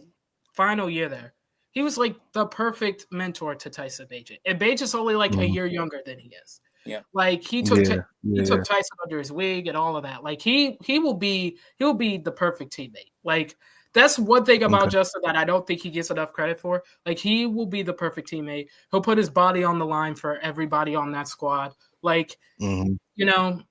final year there, he was like the perfect mentor to Tyson Bagent. And Bagent's only like a Mhm. year younger than he is. Yeah. Like he Yeah. Yeah. took Tyson under his wing and all of that. Like he will be the perfect teammate. Like that's one thing about Okay. Justin that I don't think he gets enough credit for. Like he will be the perfect teammate. He'll put his body on the line for everybody on that squad. Like, Mhm. you know,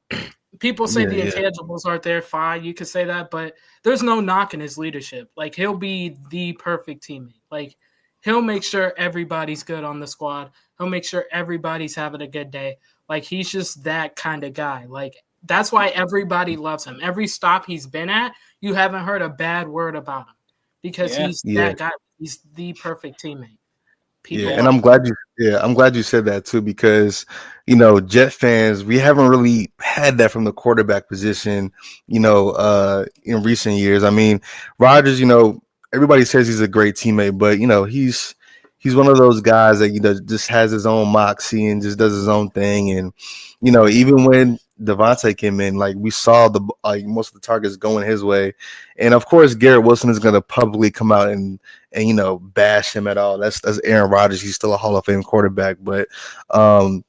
people say Yeah. the Yeah. intangibles aren't there. Fine, you could say that, but there's no knocking his leadership. Like he'll be the perfect teammate. Like he'll make sure everybody's good on the squad. He'll make sure everybody's having a good day. Like he's just that kind of guy. Like that's why everybody loves him. Every stop he's been at, you haven't heard a bad word about him because Yeah. he's Yeah. that guy. He's the perfect teammate. People Yeah, Yeah. and I'm glad you said that too, because Jet fans, we haven't really had that from the quarterback position, in recent years. I mean, Rodgers, everybody says he's a great teammate, but he's one of those guys that just has his own moxie and just does his own thing. And even when Devontae came in, like we saw most of the targets going his way, and of course Garrett Wilson is going to publicly come out and bash him at all. That's Aaron Rodgers. He's still a Hall of Fame quarterback, but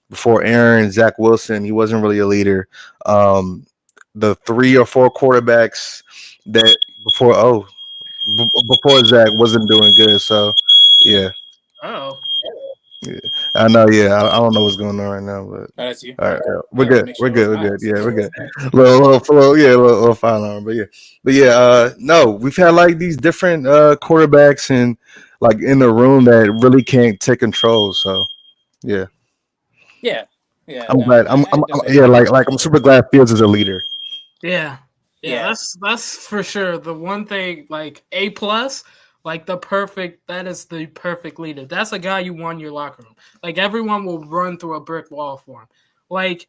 before Aaron, Zach Wilson, he wasn't really a leader. The 3 or 4 quarterbacks that before Zach wasn't doing good. So yeah. Oh, Yeah, I know. Yeah, I don't know what's going on right now, but Oh, that's you. all right, Okay. we're I wanted to good. make We're sure it good. wasn't We're good. Miles. Yeah, we're good. Little fire alarm, but yeah. No, we've had like these different quarterbacks and like in the room that really can't take control. So yeah, Yeah. Yeah. I'm No, glad. I definitely Yeah, agree. like I'm super glad Fields is a leader. yeah. Yeah. That's for sure. The one thing, like A plus, like that is the perfect leader. That's a guy you want in your locker room. Like everyone will run through a brick wall for him. Like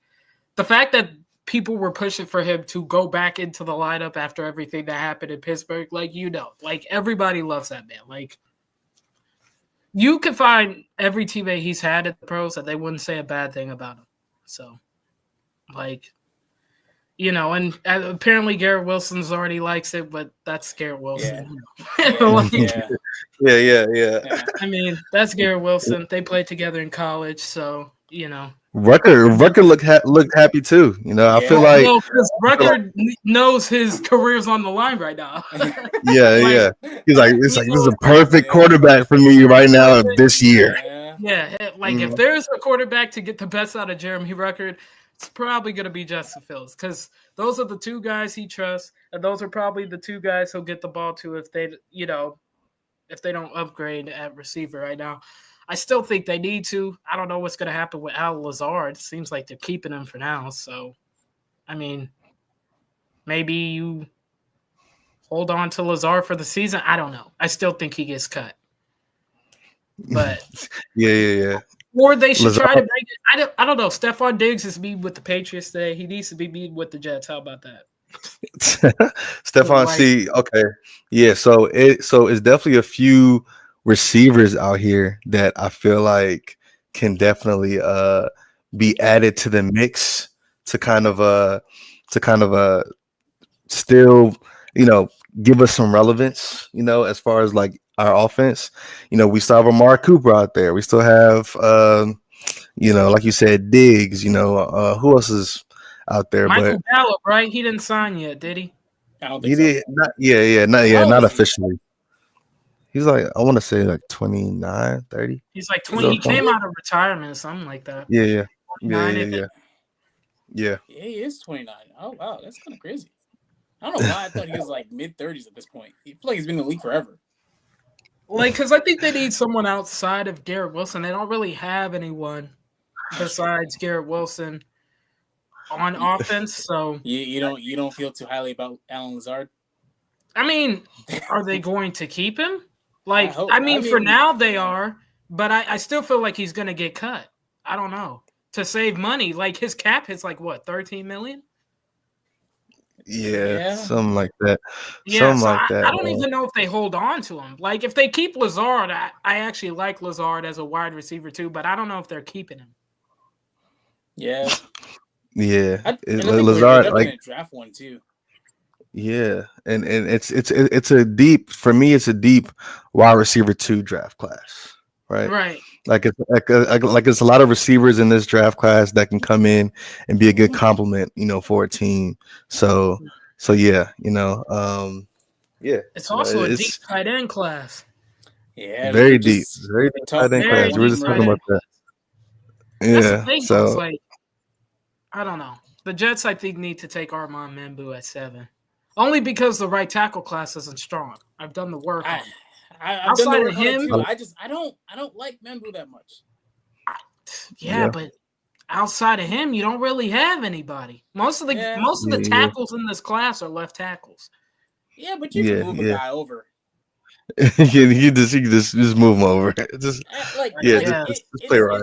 the fact that people were pushing for him to go back into the lineup after everything that happened in Pittsburgh, like like everybody loves that man. Like you could find every teammate he's had at the pros that they wouldn't say a bad thing about him. So like and apparently Garrett Wilson's already likes it, but that's Garrett Wilson. Yeah. Like, Yeah. Yeah. Yeah. I mean, that's Garrett Wilson. They played together in college, so Rucker looked happy too. I Yeah. feel like well, because Rucker knows his career's on the line right now. yeah. He's like he this is knows, a perfect Yeah. quarterback for me right now this year. Yeah. like if Mhm. there's a quarterback to get the best out of Jeremy Rucker, it's probably going to be Justin Fields because those are the 2 guys he trusts, and those are probably the 2 guys he'll get the ball to if they don't upgrade at receiver right now. I still think they need to. I don't know what's going to happen with Al Lazard. It seems like they're keeping him for now. So, I mean, maybe you hold on to Lazard for the season. I don't know. I still think he gets cut. But Yeah. or they should try to Lazard. bring it. I don't know. Stephon Diggs is meeting with the Patriots today. He needs to be meeting with the Jets. How about that? Stephon Like, C. Okay. Yeah. So it's definitely a few receivers out here that I feel like can definitely be added to the mix to kind of still, you know, give us some relevance, as far as like our offense. We still have Amari Cooper out there. We still have like you said, Diggs, who else is out there? But Michael Gallup, right? He didn't sign yet, did he? I don't he think so. did not, yeah, not How old not is he? officially. He's like, I want to say like 29, 30. He's like Is 20. he He came really? out of retirement, something like that. Yeah, yeah, 29, I think. yeah. Yeah, he is 29. Oh wow, that's kind of crazy. I don't know why I thought he was like mid-30s at this point. I feel like he's been in the league forever. Like, because I think they need someone outside of Garrett Wilson. They don't really have anyone besides Garrett Wilson on offense. So, You don't feel too highly about Alan Lazard? I mean, are they going to keep him? Like, hope. I mean, for mean, now they are, but I still feel like he's going to get cut. I don't know. To save money, like his cap hits like what, 13 million? Yeah, something like that. Yeah, Something so like I that. don't even know if they hold on to him. Like, if they keep Lazard, I actually like Lazard as a wide receiver too, but I don't know if they're keeping him. Yeah. Yeah, And I think Lazard, they're definitely like, going to draft one too. yeah, and it's a deep, for me, it's a deep wide receiver 2 draft class, right? Right. Like it's a lot of receivers in this draft class that can come in and be a good complement, for a team. So yeah, yeah. It's also a deep It's tight end class. Yeah, very deep tight end Very class. We were deep just tight talking end about that. That's the Yeah. thing. It's So like, I don't know. The Jets, I think, need to take Armand Membu at 7. Only because the right tackle class isn't strong. I've done the work on it. I've done the Outside work of on it him, too. I don't like Membu that much. yeah, Yeah. but outside of him, you don't really have anybody. Most of the Yeah. tackles in this class are left tackles. Yeah, but you can Yeah, move a yeah. guy over. you just move them over. Just Like yeah, Yeah. just play right.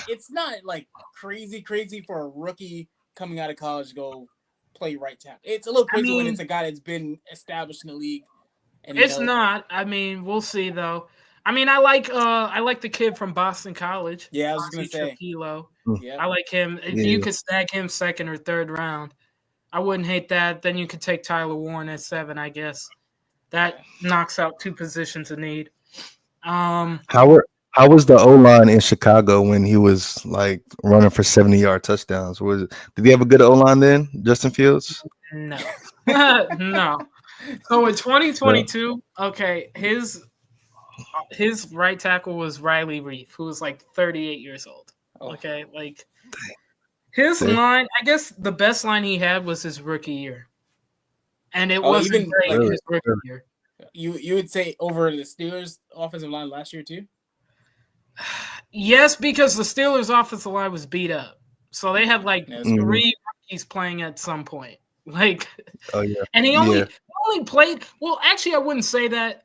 It's not like crazy for a rookie coming out of college to go play right tackle. It's a little crazy when mean, it's a guy that's been established in the league. And It's not. I mean, we'll see though. I mean, I like the kid from Boston College. Yeah, I was just gonna say. Trapilo. Yeah. I like him. If Yeah. you could snag him 2nd or 3rd round, I wouldn't hate that. Then you could take Tyler Warren at 7, I guess. That knocks out 2 positions of need. How was the O line in Chicago when he was like running for 70-yard touchdowns? Did he have a good O line then, Justin Fields? No. No. So in 2022, okay, his right tackle was Riley Reef, who was like 38 years old. Okay, like his line, I guess the best line he had was his rookie year. And it wasn't even great like his rookie year. You would say over the Steelers offensive line last year too? Yes, because the Steelers offensive line was beat up. So they had like That's 3 rookies playing at some point. Like, Oh yeah. and he only played. Well, actually, I wouldn't say that.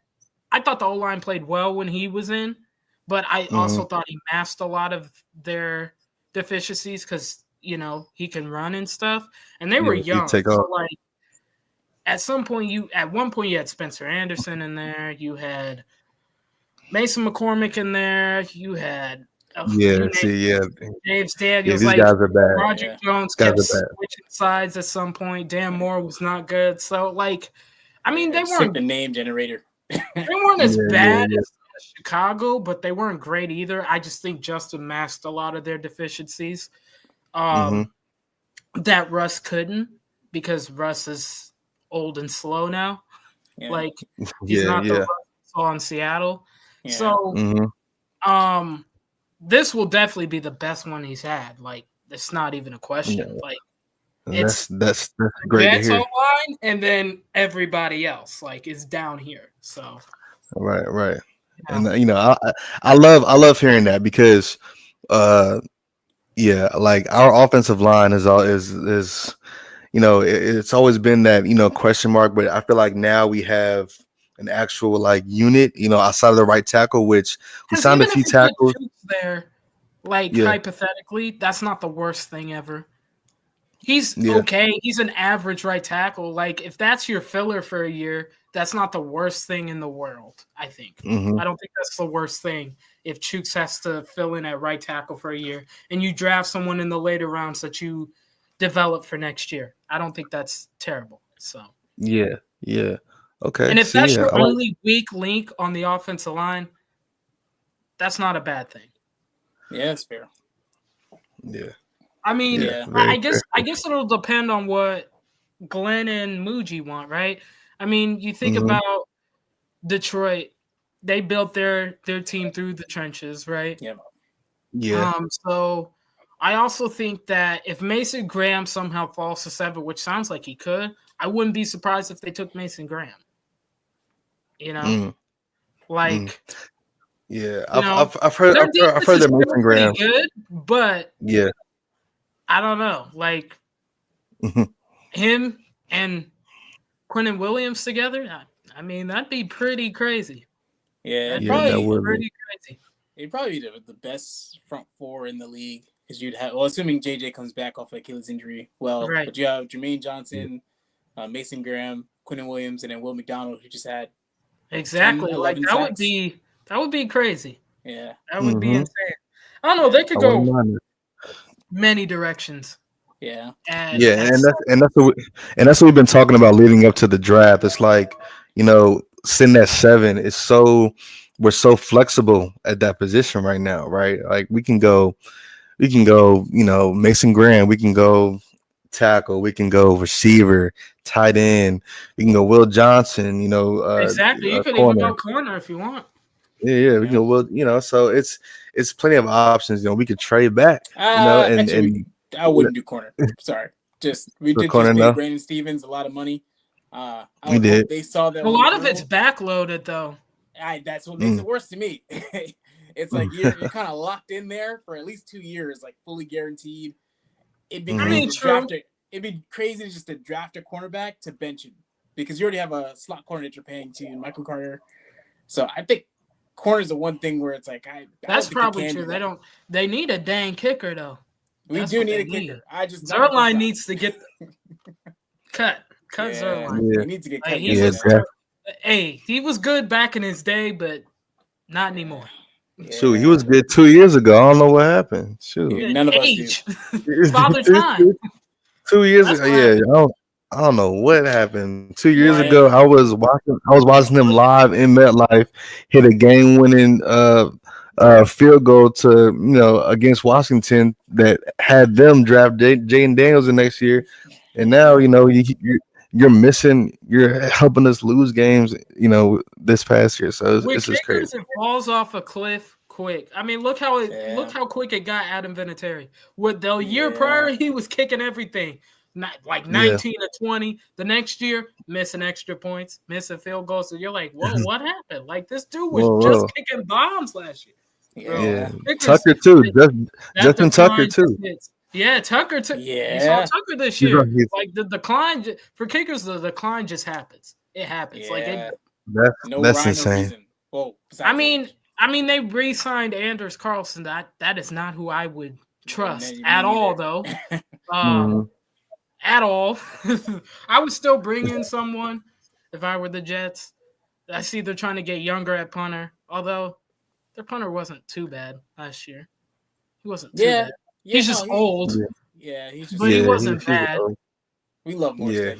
I thought the O-line played well when he was in, but I also thought he masked a lot of their deficiencies because he can run and stuff, and they were young. Take So off. like, at one point you had Spencer Anderson in there, you had Mason McCormick in there, you had James Daniels. these guys are bad. Roger Jones kept switching sides at some point. Dan Moore was not good. So, like, I mean, they weren't the name generator. They weren't as bad as Chicago, but they weren't great either. I just think Justin masked a lot of their deficiencies that Russ couldn't, because Russ is old and slow now. Yeah. Like, he's not the Russ we saw in Seattle. Yeah. So, this will definitely be the best one he's had. Like, it's not even a question. Yeah. Like, that's great to hear. Line, and then everybody else is down here. So right, and I love hearing that, because like our offensive line is it's always been that question mark, but I feel like now we have an actual like unit, outside of the right tackle, which we signed a even few if you put tackles. Chooks there, like Yeah, hypothetically, that's not the worst thing ever. He's yeah, okay. He's an average right tackle. Like if that's your filler for a year, that's not the worst thing in the world. I think. hmm I don't think that's the worst thing if Chooks has to fill in at right tackle for a year and you draft someone in the later rounds that you develop for next year. I don't think that's terrible. So, yeah, yeah. Okay, and if see, that's yeah, your only weak link on the offensive line, that's not a bad thing. Yeah, that's fair. yeah, I mean, yeah, Yeah. very I guess it'll depend on what Glenn and Muji want, right? I mean, you think hmm about Detroit, they built their team through the trenches, right? Yeah. yeah, So I also think that if Mason Graham somehow falls to 7, which sounds like he could, I wouldn't be surprised if they took Mason Graham. You know, mm, mm, like yeah. you know, I've heard their I've defense heard is that still Mason pretty Graham. good, but Yeah, I don't know, like mhm. him and Quinnen Williams together. I mean, that'd be pretty crazy. Yeah. That'd Yeah, that be would be. pretty crazy. It'd probably be the best front four in the league because you'd have, well, assuming JJ comes back off Achilles injury, well, Right. but you have Jermaine Johnson, Mason Graham, Quinnen Williams, and then Will McDonald, who just had Exactly. 10, Like 11 that would sacks. be crazy. Yeah. That would be hmm insane. I don't know. They could I wouldn't go mind it. many directions. Yeah. And Yeah, and that's what we've been talking about leading up to the draft. It's like, sitting at 7 is we're so flexible at that position right now, right? Like we can go, Mason Graham, we can go tackle, we can go receiver, tight end, we can go Will Johnson, exactly. You could even corner. go corner if you want. Yeah, we can Yeah. go Will, so it's plenty of options. We could trade back, and Actually, I wouldn't do corner. Sorry. We the did corner, just pay no, Brandon Stevens a lot of money. I we would hope did. they saw that A one lot of through. it's backloaded though. That's what makes Mm. it worse to me. It's like you're kind of locked in there for at least 2 years, like fully guaranteed. It'd be Mhm. I crazy mean, to true. draft it. It'd be crazy just to draft a cornerback to bench him because you already have a slot corner that you're paying to Michael Carter. So I think corner is the one thing where it's like I That's don't think probably they can true. do They that. don't. They need a dang kicker though. We That's do what need they a kicker. I just Zerline needs to get cut. Cut Yeah, Zerline. Yeah. he needs to get Like, cut. he's Yeah, yesterday. hey, he was good back in his day, but not anymore. Shoot, he was good 2 years ago. I don't know what happened. Shoot, Yeah, none of us do. Age, father time. 2 years That's ago. what Yeah, happened. I don't know what happened. 2 years Yeah. ago, I was watching him live in MetLife, hit a game-winning field goal to against Washington that had them draft Jaden Daniels the next year, and now you're missing. You're helping us lose games. This past year, so With it's just kickers, crazy. it falls off a cliff quick. I mean, look how quick it got Adam Vinatieri. With the year prior, he was kicking everything. Not like 19 to 20. The next year, missing extra points, missing field goals. So you're like, whoa, what happened? Like this dude was just kicking bombs last year. Yeah, Kickers, Tucker too. that Justin Tucker decline too. hits. Yeah, Tucker too. Yeah. You saw Tucker this He's year. right, he's- Like the decline for kickers, the decline just happens. It happens. Like Yeah. it, That's insane. reason. Well, I mean, they re-signed Anders Carlson. That is not who I would trust me at all, neither. though. Mhm. At all. I would still bring in someone if I were the Jets. I see they're trying to get younger at punter, although their punter wasn't too bad last year. He wasn't too bad. He's just old, Yeah, he's just. but he wasn't bad. We love more. Yeah,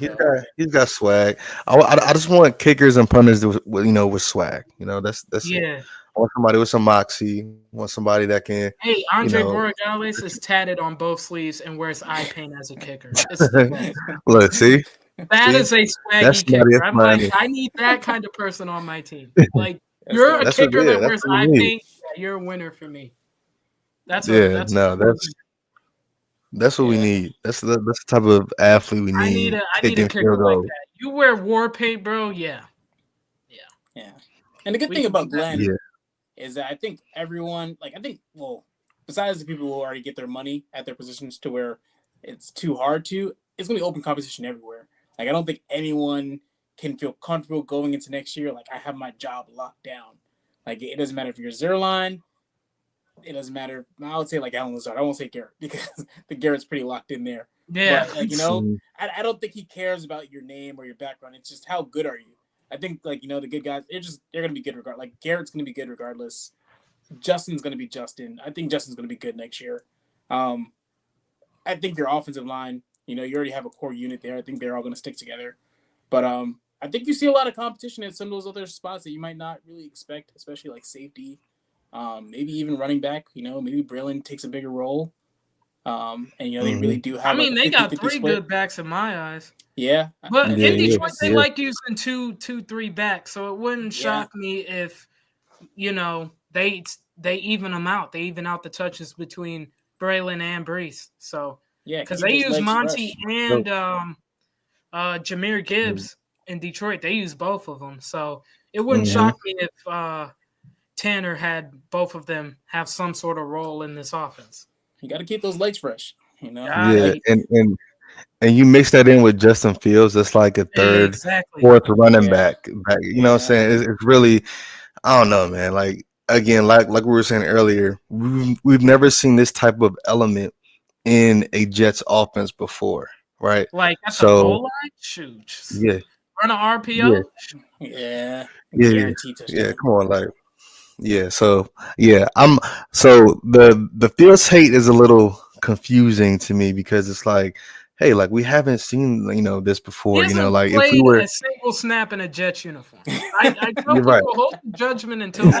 he's got swag. I just want kickers and punters with swag. That's Yeah. I want somebody with some moxie. I want somebody that can. Hey, Andre Borregales is tatted on both sleeves and wears eye paint as a kicker. It's Look, see, that is a That's swaggy kicker. I'm funny. like, I need that kind of person on my team. Like, you're a That's what- kicker yeah, that that's wears what we eye need. paint. Yeah, you're a winner for me. That's Yeah, that's that's what we need. That's the type of athlete we need. I need a kicking kicker field like goals. that. You wear war paint, bro. Yeah. Yeah. And the good We thing can about do that. Glenn Yeah. is that I think everyone, besides the people who already get their money at their positions to where it's too hard to, it's going to be open competition everywhere. Like, I don't think anyone can feel comfortable going into next year. Like, I have my job locked down. Like, it doesn't matter if you're zero line. It doesn't matter. I would say like Alan Lazard. I won't say Garrett because the Garrett's pretty locked in there. Yeah. But like, you know, I don't think he cares about your name or your background. It's just how good are you. I think like, you know, the good guys, they're gonna be good regardless. Like Garrett's gonna be good regardless. Justin's gonna be Justin. I think Justin's gonna be good next year. I think your offensive line, you know, you already have a core unit there. I think they're all gonna stick together. But I think you see a lot of competition in some of those other spots that you might not really expect, especially like safety. Maybe even running back, you know, maybe Braylon takes a bigger role. And, you know, they really do have they got 3 good backs in my eyes. Yeah. But in Detroit, they like using 2-3 backs. So it wouldn't shock me if, you know, they even them out. They even out the touches between Braylon and Brees. So, because they use Monty and Jahmyr Gibbs in Detroit. They use both of them. So it wouldn't shock me if Tanner had both of them have some sort of role in this offense. You got to keep those legs fresh, you know. Yeah, and you mix that in with Justin Fields, that's like a third, fourth running back. You know what I'm saying? It's really, I don't know, man. Like again, like we were saying earlier, we've never seen this type of element in a Jets offense before, right? Like at the goal line, shoot, run an RPO, yeah. Come on, like. Yeah, so the Fields hate is a little confusing to me because it's like, hey, like we haven't seen this before, you know, like if we were a single snap in a Jets uniform. I tell people hold judgment until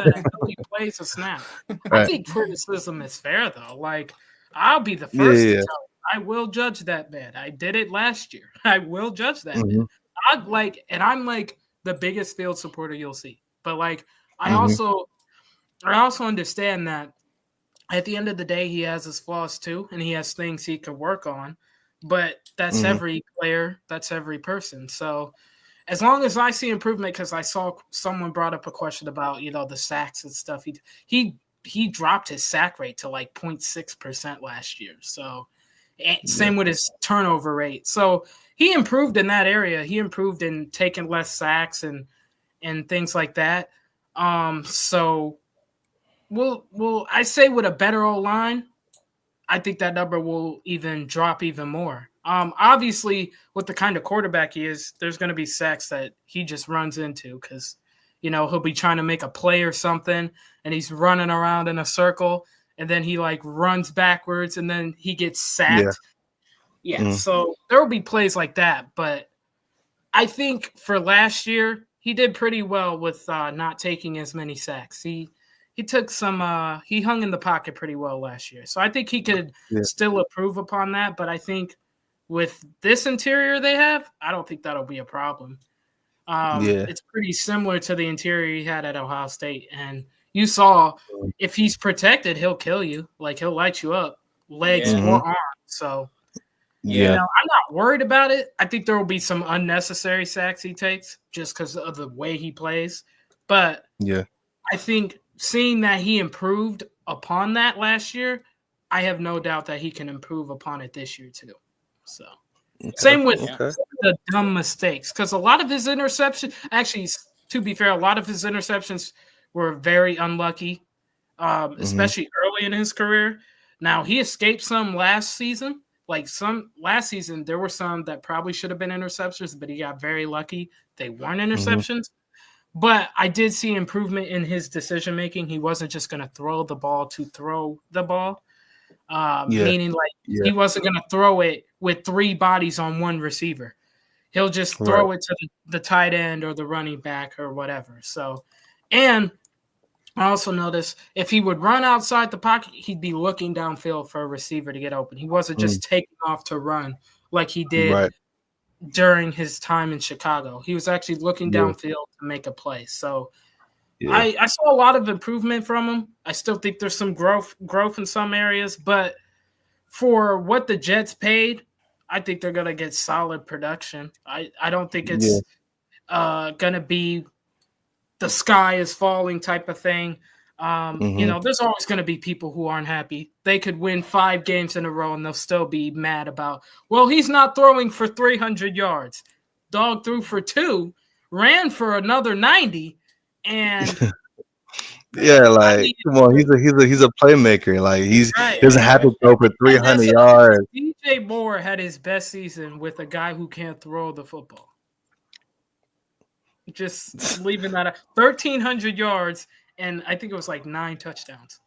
he plays a snap. I think criticism is fair though. Like I'll be the first to tell you, I will judge that man. I did it last year. I will judge that man. I'm like the biggest Fields supporter you'll see, but like I also understand that at the end of the day, he has his flaws too, and he has things he could work on. But that's every player, that's every person. So as long as I see improvement, because I saw someone brought up a question about, the sacks and stuff. He dropped his sack rate to like 0.6% last year. So same with his turnover rate. So he improved in that area. He improved in taking less sacks and things like that. So well, I say with a better O-line, I think that number will even drop even more. Obviously, with the kind of quarterback he is, there's going to be sacks that he just runs into because, he'll be trying to make a play or something, and he's running around in a circle, and then he, like, runs backwards, and then he gets sacked. Yeah, so there will be plays like that. But I think for last year, he did pretty well with not taking as many sacks. He took some he hung in the pocket pretty well last year. So I think he could still improve upon that. But I think with this interior they have, I don't think that'll be a problem. It's pretty similar to the interior he had at Ohio State. And you saw if he's protected, he'll kill you. Like he'll light you up, legs or arms. So I'm not worried about it. I think there will be some unnecessary sacks he takes just because of the way he plays. But I think seeing that he improved upon that last year, I have no doubt that he can improve upon it this year too. So same with the dumb mistakes, because a lot of his interceptions, actually, to be fair, a lot of his interceptions were very unlucky, especially early in his career. Now he escaped some last season. Last season, there were some that probably should have been interceptions, but he got very lucky. They weren't interceptions. But I did see improvement in his decision-making. He wasn't just going to throw the ball to throw the ball, meaning he wasn't going to throw it with 3 bodies on one receiver. He'll just throw it to the tight end or the running back or whatever. So, and I also noticed if he would run outside the pocket, he'd be looking downfield for a receiver to get open. He wasn't just taking off to run like he did during his time in Chicago. He was actually looking downfield to make a play. So I saw a lot of improvement from him. I still think there's some growth in some areas, but for what the Jets paid, I think they're going to get solid production. I don't think it's going to be the sky is falling type of thing. There's always going to be people who aren't happy. They could win 5 games in a row and they'll still be mad about, well, he's not throwing for 300 yards. Dog threw for 2 ran for another 90, and Yeah, like mean, come on, he's a playmaker. Like he right. doesn't have to throw for And that's 300 another yards. thing. DJ Moore had his best season with a guy who can't throw the football. Just leaving that out. 1,300 yards, and I think it was like 9 touchdowns.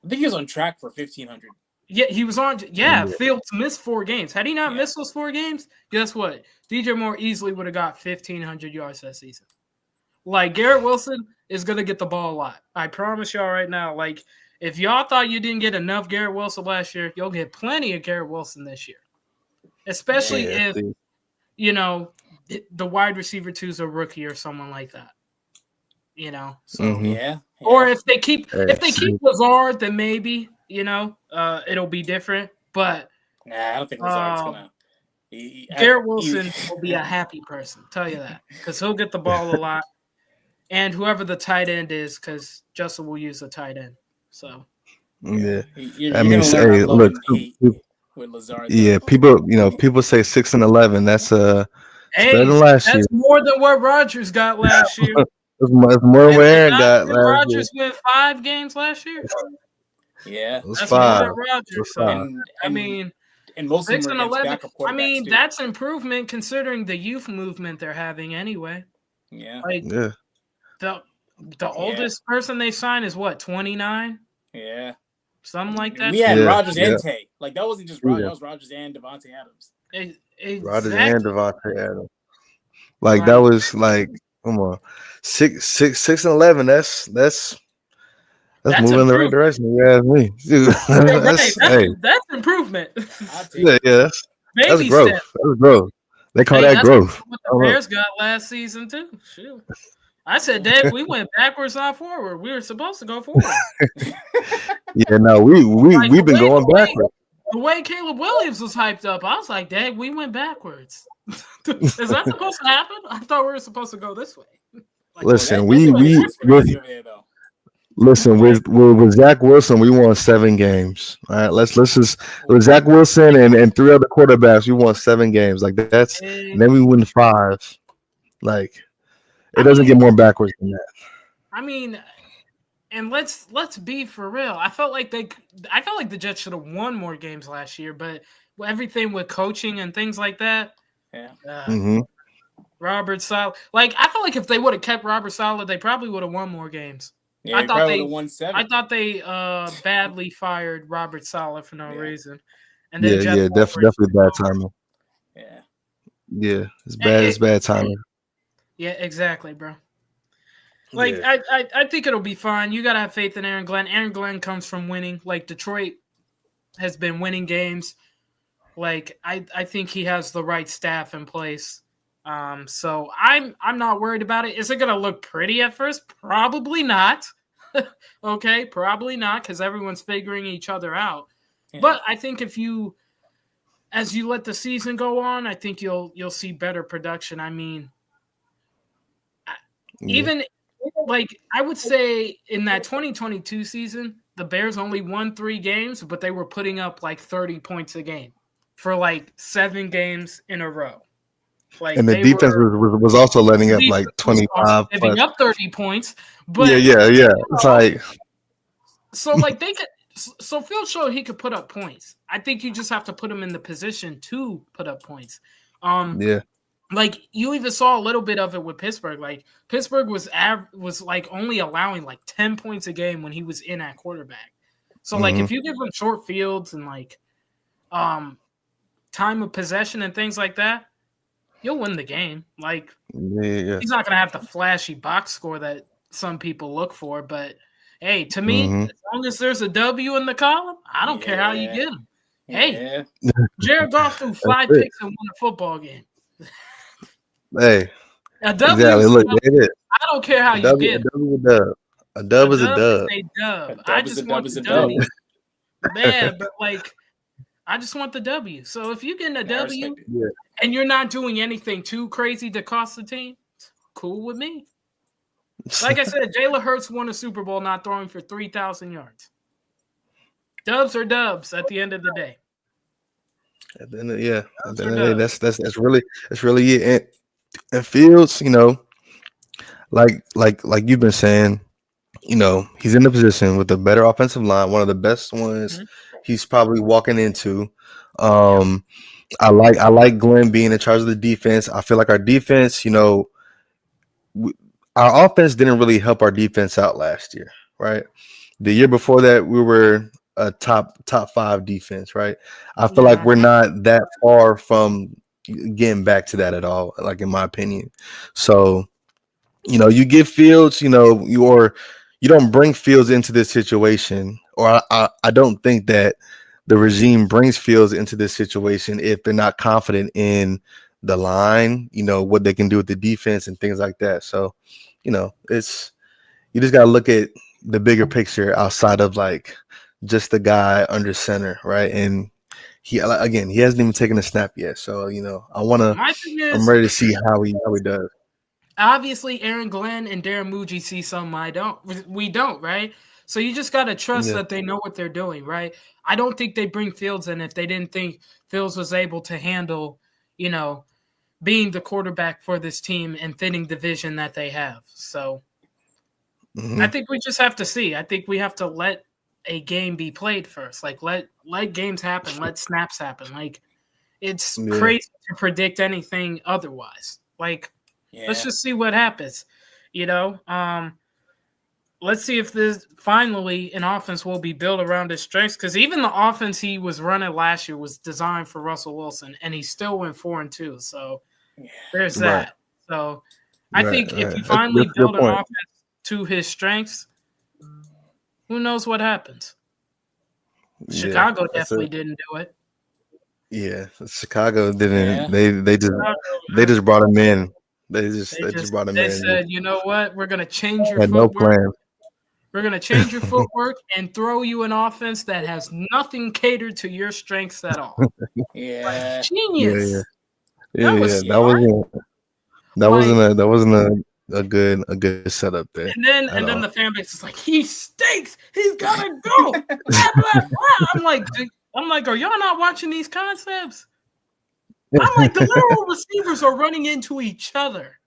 I think he was on track for 1,500. Yeah, he was on. Yeah, Fields missed 4 games. Had he not missed those 4 games, guess what? DJ Moore easily would have got 1,500 yards that season. Like, Garrett Wilson is going to get the ball a lot. I promise y'all right now. Like, if y'all thought you didn't get enough Garrett Wilson last year, you'll get plenty of Garrett Wilson this year. Especially if, you know, the wide receiver 2 is a rookie or someone like that. You know? So, Yeah. Or if they keep Lazard, then maybe, you know, it'll be different. But nah, I don't think Lazard's going to. Garrett Wilson will be a happy person, tell you that. Because he'll get the ball a lot. And whoever the tight end is, because Justin will use the tight end. So yeah, I mean, hey, look, with Lazard. Yeah, people say 6 and 11. That's better than last year. That's more than what Rodgers got last year. It's more than what Aaron got last Rodgers win 5 games last year. Yeah, it was that's 5. more than Rodgers. So, I mean, and most 6 of and them 11. I mean, too. that's improvement considering the youth movement they're having anyway. Yeah, like the oldest person they signed is what, 29? Yeah, something like that. We had Rodgers and Tay. Like that wasn't just Rodgers. That was Rodgers and Devontae Adams. Exactly. Rodgers and Devontae Adams. Like that was like, come on, 6 and 11. That's moving in the right direction. You ask me, dude. That's improvement. Yeah, that's growth. That's growth. They call that growth. What the Bears got last season too. Shoot. I said, Dave, we went backwards, not forward. We were supposed to go forward. Yeah, no, we've been going backwards. The way Caleb Williams was hyped up, I was like, Dave, we went backwards. Is that supposed to happen? I thought we were supposed to go this way. Like, listen, with Zach Wilson, we won 7 games. All right, let's just with Zach Wilson and 3 other quarterbacks, we won 7 games. Like that's, and then we win 5. Like it doesn't get more backwards than that. I mean, and let's be for real. I felt like the Jets should have won more games last year, but everything with coaching and things like that. Yeah. Robert Saleh. Like I felt like if they would have kept Robert Saleh, they probably would have won more games. Yeah, I thought they won 7. I thought they badly fired Robert Saleh for no reason. And then definitely bad timing. Yeah, it's bad. It's bad timing. Yeah, exactly, bro. Like I think it'll be fine. You gotta have faith in Aaron Glenn. Aaron Glenn comes from winning. Like Detroit has been winning games. Like I think he has the right staff in place. So I'm not worried about it. Is it gonna look pretty at first? Probably not. Okay, probably not, because everyone's figuring each other out. Yeah. But I think as you let the season go on, I think you'll see better production. I mean, even like I would say in that 2022 season, the Bears only won 3 games, but they were putting up like 30 points a game for like 7 games in a row. Like, and the defense was also letting up like 25, giving up 30 points. But yeah. It's like so like they could. So Phil showed he could put up points. I think you just have to put him in the position to put up points. Like you even saw a little bit of it with Pittsburgh. Like Pittsburgh was like only allowing like 10 points a game when he was in at quarterback. So like if you give him short fields and like time of possession and things like that, you'll win the game. Like he's not gonna have the flashy box score that some people look for, but hey, to me, as long as there's a W in the column, I don't care how you get them. Hey, Jared Goff threw 5 picks and won a football game. Hey, a W. Exactly. Look, I don't care how you get them. A dub is a dub. I just want the W. Man, but like, I just want the W. So if you're getting a W and you're not doing anything too crazy to cost the team, cool with me. Like I said, Jalen Hurts won a Super Bowl not throwing for 3,000 yards. Dubs are dubs at the end of the day. At the end of the day, that's really it. And Fields, like you've been saying, he's in the position with a better offensive line, one of the best ones Mhm. he's probably walking into. Yep. Um, I like Glenn being in charge of the defense. I feel like our defense, we, our offense didn't really help our defense out last year, right? The year before that, we were a top five defense, right? I feel like Yeah. we're not that far from getting back to that at all, like in my opinion. So you give Fields, you don't bring Fields into this situation, or I don't think that the regime brings Fields into this situation if they're not confident in the line, what they can do with the defense and things like that. So, it's you just gotta look at the bigger picture outside of like just the guy under center, right? And he hasn't even taken a snap yet. So, My thing I'm is, ready to see how he does. obviously Aaron Glenn and Darren Muji see something we don't, right? So you just gotta trust Yeah. that they know what they're doing, right? I don't think they bring Fields in if they didn't think Fields was able to handle, being the quarterback for this team and fitting the vision that they have. So I Mhm. think we just have to see. I think we have to let a game be played first. Like let games happen, let snaps happen. Like it's Yeah. crazy to predict anything otherwise. Like let's Yeah. just see what happens. You know, let's see if this finally an offense will be built around his strengths. Because even the offense he was running last year was designed for Russell Wilson, and he still went 4-2. So there's Right. that. So I Right. think if Right. he That's finally a good build an point. offense to his strengths, who knows what happens? Yeah. Chicago That's it. definitely didn't do it. Yeah. Chicago didn't. Yeah. They just brought him in. They just brought him They in. said, you know what? We're gonna change your Had no footwork. plan. We're gonna change your footwork and throw you an offense that has nothing catered to your strengths at all. Like Yeah. Yeah. Yeah. genius. Yeah. That was Yeah. Yeah. smart. Like That wasn't a good setup there at and then all. the fan base is like, he stinks. He's gotta go. Blah, blah, blah. I'm like, are y'all not watching these concepts? I'm like, the literal receivers are running into each other.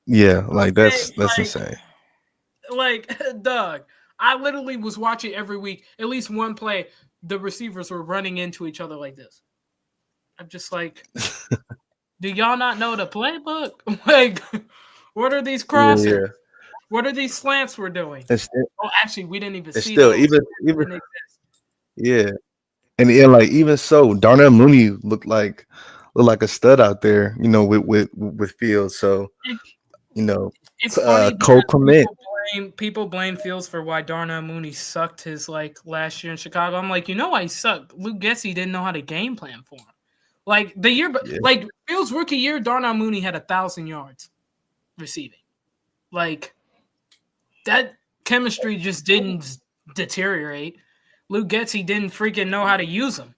Yeah. Like Okay, that's insane. like Doug, I literally was watching every week, at least one play, the receivers were running into each other like this. I'm just like, do y'all not know the playbook? Like, what are these Yeah. crossers? Yeah. What are these slants we're doing? It's, Oh, actually, we didn't even it's see still those. even Didn't exist. yeah. And like even so, Darnell Mooney looked like a stud out there, with Fields. So It- you know, It's funny Cole because Clement. people blame Fields for why Darnell Mooney sucked his last year in Chicago. I'm like, you know why he sucked? Luke Getsy didn't know how to game plan for him. Like the year, Yeah. like Fields' rookie year, Darnell Mooney had 1,000 yards receiving. Like that chemistry just didn't deteriorate. Luke Getsy didn't freaking know how to use him.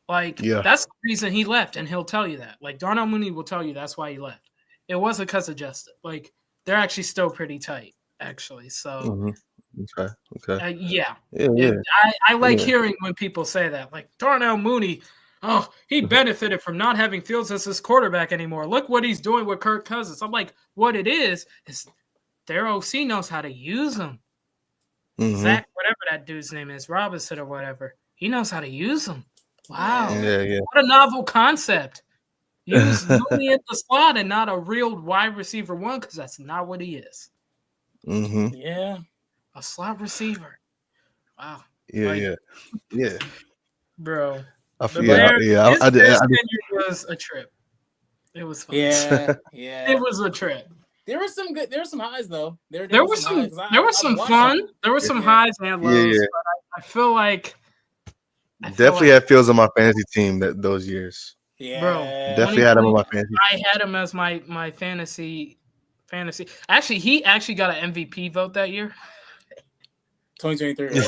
Like Yeah. that's the reason he left, and he'll tell you that. Like Darnell Mooney will tell you that's why he left. It wasn't because of Justin. Like they're actually still pretty tight, actually. So Mhm. Okay. Okay. yeah, Yeah. Yeah. I like Yeah. hearing when people say that. Like Darnell Mooney, oh, he benefited from not having Fields as his quarterback anymore. Look what he's doing with Kirk Cousins. I'm like, what it is their OC knows how to use him. Mhm. Zach, whatever that dude's name is, Robinson or whatever, he knows how to use them. Wow, Yeah. Yeah. what a novel concept. Use Mooney in the slot and not a real wide receiver one, because that's not what he is. Mhm. Yeah. A slot receiver. Wow. Yeah. Like, Yeah. Yeah. bro. I The feel, yeah. Bears, Yeah. his I Bears did. tenure was a trip. It was fun. Yeah. Yeah. It was a trip. There were some good. There were some highs though. There There were was some highs. some fun. There were some Yeah. highs and Yeah. lows, Yeah. but I feel like Definitely had Fields on my fantasy team those years. Yeah. bro, Definitely had him on my fantasy. I had him as my fantasy. Actually, he actually got an MVP vote that year. 2023.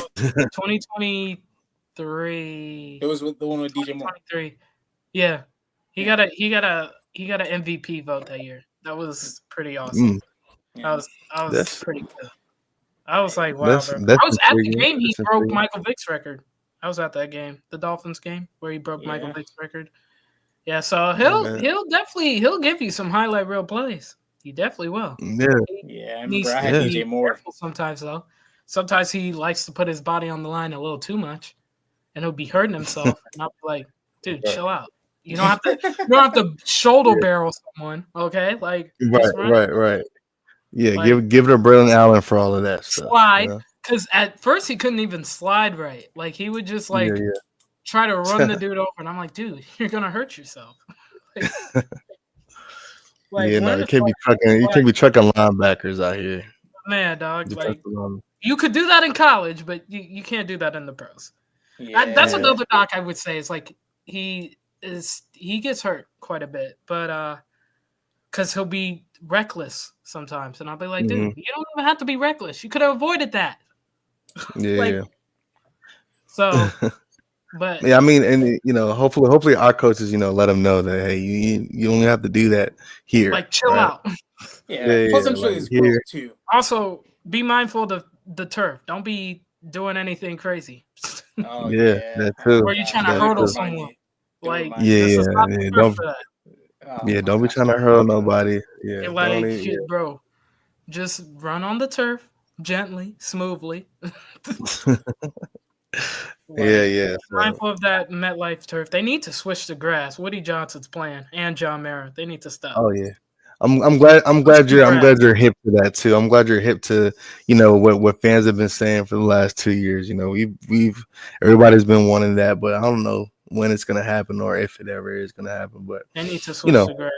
2023. It was with the one with DJ Moore. 2023. Yeah. He got an MVP vote that year. That was pretty awesome. Yeah. I was That's- pretty good. I was like, wow, that's- bro. that's I was at the intriguing. game he That's broke intriguing. Michael Vick's record. I was at that game, the Dolphins game, where he broke Michael Yeah. Vick's record. Yeah, so man. he'll give you some highlight reel plays. He definitely will. Yeah, Yeah, I He needs remember I to had Yeah. be DJ Moore. careful sometimes, though. Sometimes he likes to put his body on the line a little too much, and he'll be hurting himself. And I'll be like, dude, chill out. You don't have to. You don't have to shoulder barrel someone, okay? Like, just run, right. Yeah, like give it to Braylon Allen for all of that stuff. slide. Because at first he couldn't even slide right. Like he would just like Yeah. try to run the dude over, and I'm like, dude, you're gonna hurt yourself. Like, Yeah, no, learn you to can't be slide. trucking. You can't be trucking linebackers out here. Man, dog. Like Defensive linemen. you could do that in college, but you can't do that in the pros. Yeah, That's another knock I would say is like he gets hurt quite a bit, but because he'll be reckless sometimes, and I'll be like, dude, you don't even have to be reckless. You could have avoided that. Yeah, Like, yeah. So, but Yeah, I mean, and hopefully our coaches, let them know that hey, you only have to do that here. like chill right? out. Yeah. Plus, I'm sure like there's here. growth too. Also, be mindful of the turf. Don't be doing anything crazy. Oh Yeah, that too. Where you trying to That hurdle too. someone. Like, Yeah, this is not the yeah. turf for that. Don't be trying to hurl nobody. Yeah, And like, don't even, bro, just run on the turf gently, smoothly. yeah. So, Mindful of that MetLife turf. They need to switch to grass. Woody Johnson's plan and John Mara. They need to stop. oh yeah. I'm glad you're hip to that too. I'm glad you're hip to what fans have been saying for the last 2 years. We've everybody's been wanting that, but I don't know when it's gonna happen or if it ever is gonna happen. But They need to switch to grass,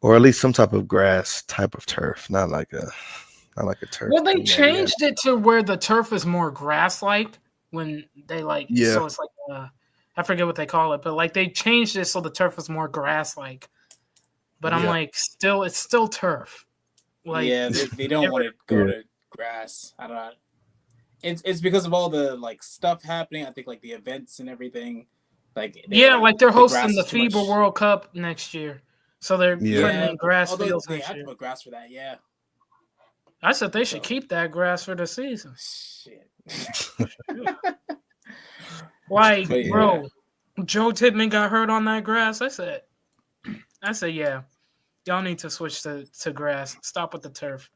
or at least some type of grass type of turf, not like a turf. Well, they changed it to where the turf is more grass-like when they like. Yeah. So it's like I forget what they call it, but like they changed it so the turf is more grass-like. But I'm like, it's still turf. Like, yeah, they don't want to go to grass. I don't know. It's because of all the like stuff happening. I think like the events and everything. Like they're hosting the FIBA World Cup next year, so they're putting in grass fields they next have year. to put grass for that. Yeah. I said they should keep that grass for the season. Shit. Like, But, yeah. bro, Joe Tippmann got hurt on that grass. I said, yeah, y'all need to switch to grass. Stop with the turf.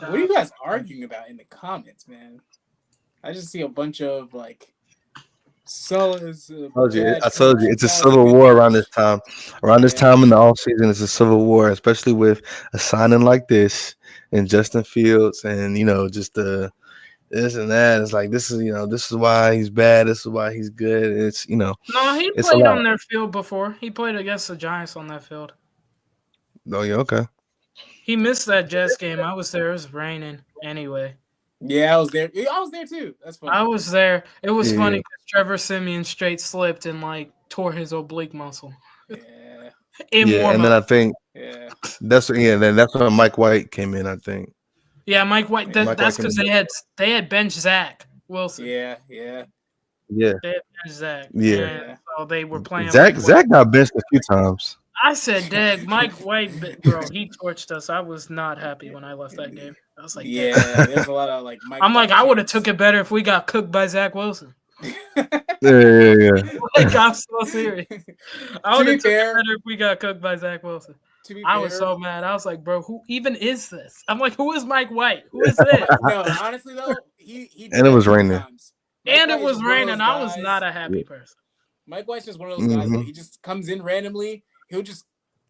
What are you guys arguing about in the comments, man? I just see a bunch of like. I told you, it's a civil war around this time. Around this time in the off season, it's a civil war, especially with a signing like this and Justin Fields, and just the this and that. It's like this is why he's bad. This is why he's good. It's No, he it's played on their field before. He played against the Giants on that field. Oh yeah, okay. He missed that Jets game. I was there. It was raining anyway. Yeah, I was there. I was there too. That's funny. I was there. It was funny because Trevor Siemian straight slipped and like tore his oblique muscle. Yeah. And then I think that's when Mike White came in. I think. Yeah, Mike White. That's because they had benched Zach Wilson. Yeah. Yeah. They had benched Zach. Yeah. So they were playing. Zach got benched a few times. I said, "Dad, Mike White, bro, he torched us." I was not happy when I left that game. I was like, "Yeah, there's a lot of like." Mike I'm like, I would have took it better if we got cooked by Zach Wilson. Yeah. Like, I'm so serious. I would have took it better if we got cooked by Zach Wilson. I was so mad. I was like, bro, who even is this? I'm like, who is Mike White? Who is this? No, honestly though, he and it was raining. And it was raining. I was not a happy person. Mike White's just one of those guys that he just comes in randomly. He'll just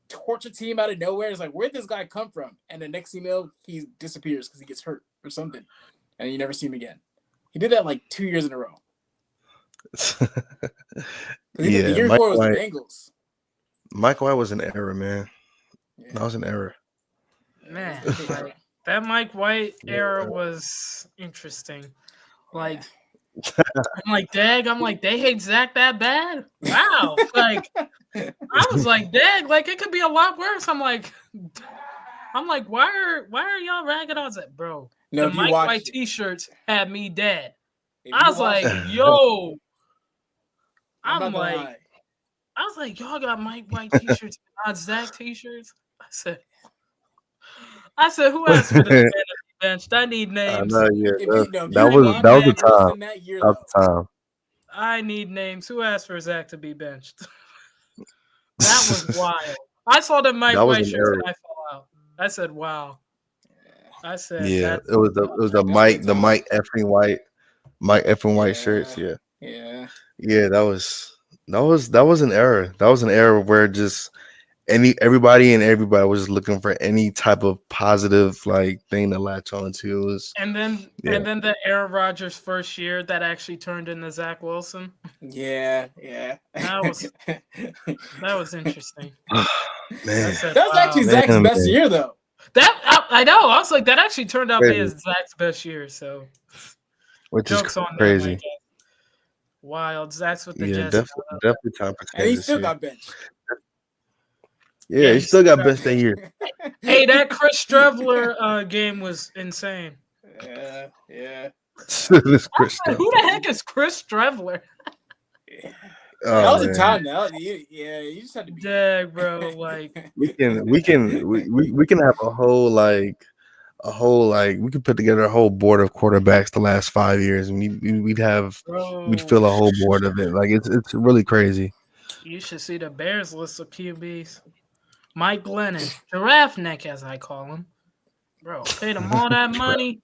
torch a team out of nowhere. It's like, where'd this guy come from? And the next thing you know, he disappears because he gets hurt or something. And you never see him again. He did that like 2 years in a row. The year before was the Bengals. Mike White was an error, man. Yeah. That was an error. Man, like, that Mike White era was interesting. Like, I'm like, Dag, they hate Zach that bad? Wow. Like, I was like, Dag, like, it could be a lot worse. I'm like, why are y'all ragging on Zach, bro? No, the Mike White t-shirts had me dead. I was like, yo. I was like, y'all got Mike White t-shirts, not Zach t-shirts? I said, who asked for this bench? I need names. That was the time. That was the time. I need names. Who asked for Zach to be benched? That was wild. I saw the Mike That was White an shirts error. and I fell out. I said, "Wow." I said, Yeah, "That's it was the Mike effing White shirts. Yeah, Yeah. yeah, that was an error. That was an error where just everybody was just looking for any type of positive like thing to latch on to. It was And then yeah. the Aaron Rodgers first year that actually turned into Zach Wilson. Yeah. That was interesting. Man, I said, That was actually wow. Zach's Man, best man. year, though. I know. I was like, that actually turned out being Crazy. Zach's best year. So Which is jokes on them, I crazy. guess. Wild. Zach's with the Yeah, Jets. definitely time for And he change still this year. got benched. Yeah, he still got best that year. Hey, that Chris Strevler game was insane. Yeah. This Chris Who the heck is Chris Strevler? That was a man. time now. You just had to be. Yeah, bro. Like, We can have a whole we could put together a whole board of quarterbacks the last 5 years, and we'd bro, fill a whole board of it. Like it's really crazy. you should see the Bears list of QBs. Mike Glennon, Giraffe Neck, as I call him. Bro, paid him all that money.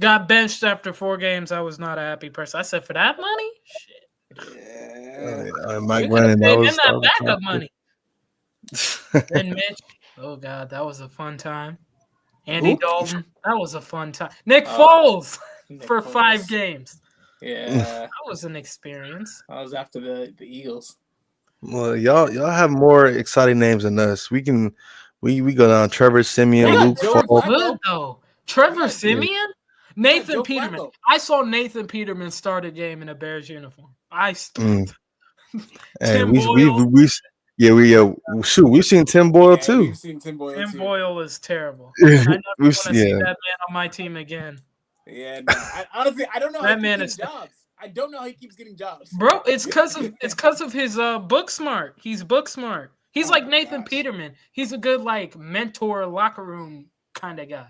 Got benched after 4 games. I was not a happy person. I said, for that money? Shit. Yeah. Mike You could have Glennon, paid that him was that backup money. And Mitch. Oh, God, that was a fun time. Andy Who? Dalton. That was a fun time. Nick Oh, Foles Nick for Foles. 5 games. Yeah. That was an experience. I was after the Eagles. Well, y'all have more exciting names than us. We go down Trevor Simeon, We got Luke Joey Falk. Flacco. Good, though. Trevor Yeah. Simeon? Nathan Joe Peterman. Flacco. I saw Nathan Peterman start a game in a Bears uniform. Mm. Hey, Tim we shoot. We've seen Tim Boyle too. We've seen Tim Boyle Tim too. Boyle is terrible. I never want to see Yeah. that man on my team again. Yeah, no, honestly, I don't know how That he man keeps is- getting jobs. I don't know how he keeps getting jobs. Bro, it's because of his book smart. He's book smart. He's Oh like my Nathan gosh. Peterman. He's a good like mentor locker room kind of guy.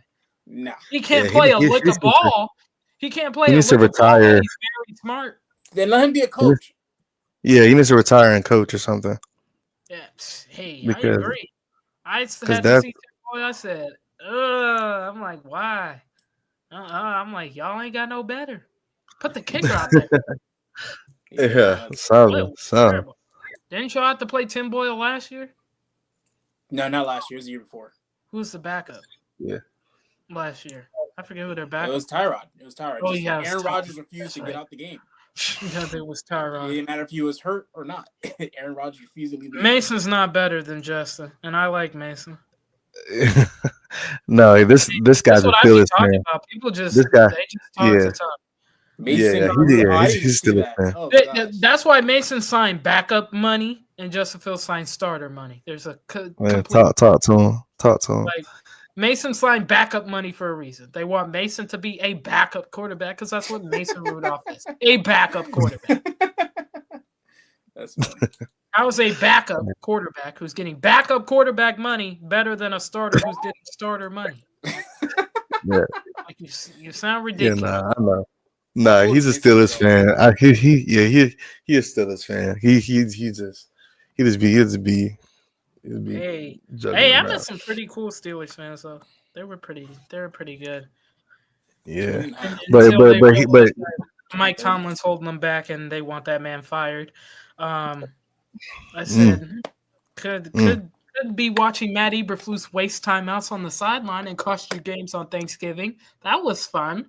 Nah. He can't Yeah, play he a lick needs of to- ball. He can't play he a needs to lick of ball. retire. He's very smart. Then let him be a coach. Yeah, he needs to retire and coach or something. Yeah. Hey, I Because- agree. I had to that- see Tim Boyle. I said, I'm like, why? I'm like, y'all ain't got no better. Put the kicker out there. Yeah, Boyle solid. was terrible. Didn't y'all have to play Tim Boyle last year? No, not last year. It was the year before. Who was the backup? Yeah. Last year. I forget who their It backup was Tyrod. Oh, Just yeah, it was Aaron Tyrod. Rodgers refused That's to right. get out the game. Yeah, it was It Tyrod. didn't matter if he was hurt or not. Aaron Rodgers refused to leave the game. Mason's not better than Justin, and I like Mason. No, this guy's That's a what I be fearless talking man. about. People just This guy- they just talk yeah. to talk. Mason, Yeah, I didn't he's see still a that. fan. Oh, gosh. That's why Mason signed backup money and Justin Fields signed starter money. There's a Man, complete talk to him. Talk to him. like Mason signed backup money for a reason. They want Mason to be a backup quarterback because that's what Mason Rudolph is. A backup quarterback. That's funny. How is a backup quarterback who's getting backup quarterback money better than a starter who's getting starter money? Yeah. Like you sound Yeah, ridiculous. I know. Nah, he's a Mason Steelers fan. Rudolph. He is Steelers fan. He just be Hey, juggling hey, I around. met some pretty cool Steelers fans though. They were pretty good. Yeah, And- but until they but he realized that Mike Tomlin's holding them back and they want that man fired. I said could be watching Matt Eberflus waste timeouts on the sideline and cost you games on Thanksgiving. That was fun.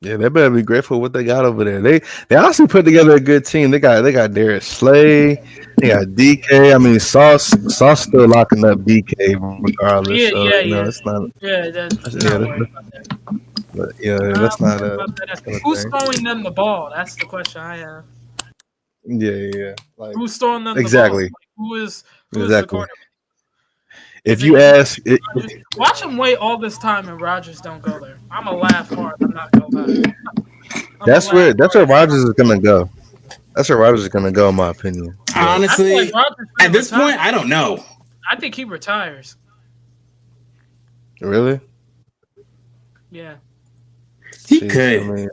yeah, they better be grateful what they got over there. They honestly put together a good team. They got Darius Slay. They got DK. I mean, Sauce still locking up DK regardless. Yeah, so, yeah, you know, yeah. it's not. Yeah, that's Yeah, not worried about that. But yeah, that's not a. About that. a Who's thing. throwing them the ball? That's the question I have. Yeah. Like Who's throwing them Exactly. the ball? Like, who is the Exactly. quarterback? if you ask, Watch him wait all this time and Rodgers don't go there. I'm gonna laugh hard. I'm not gonna lie. that's where Rodgers is gonna go. That's where Rodgers is gonna go, in my opinion. Honestly, at this point, I don't know. I think he retires. Really? Yeah. He Jeez, could. I mean,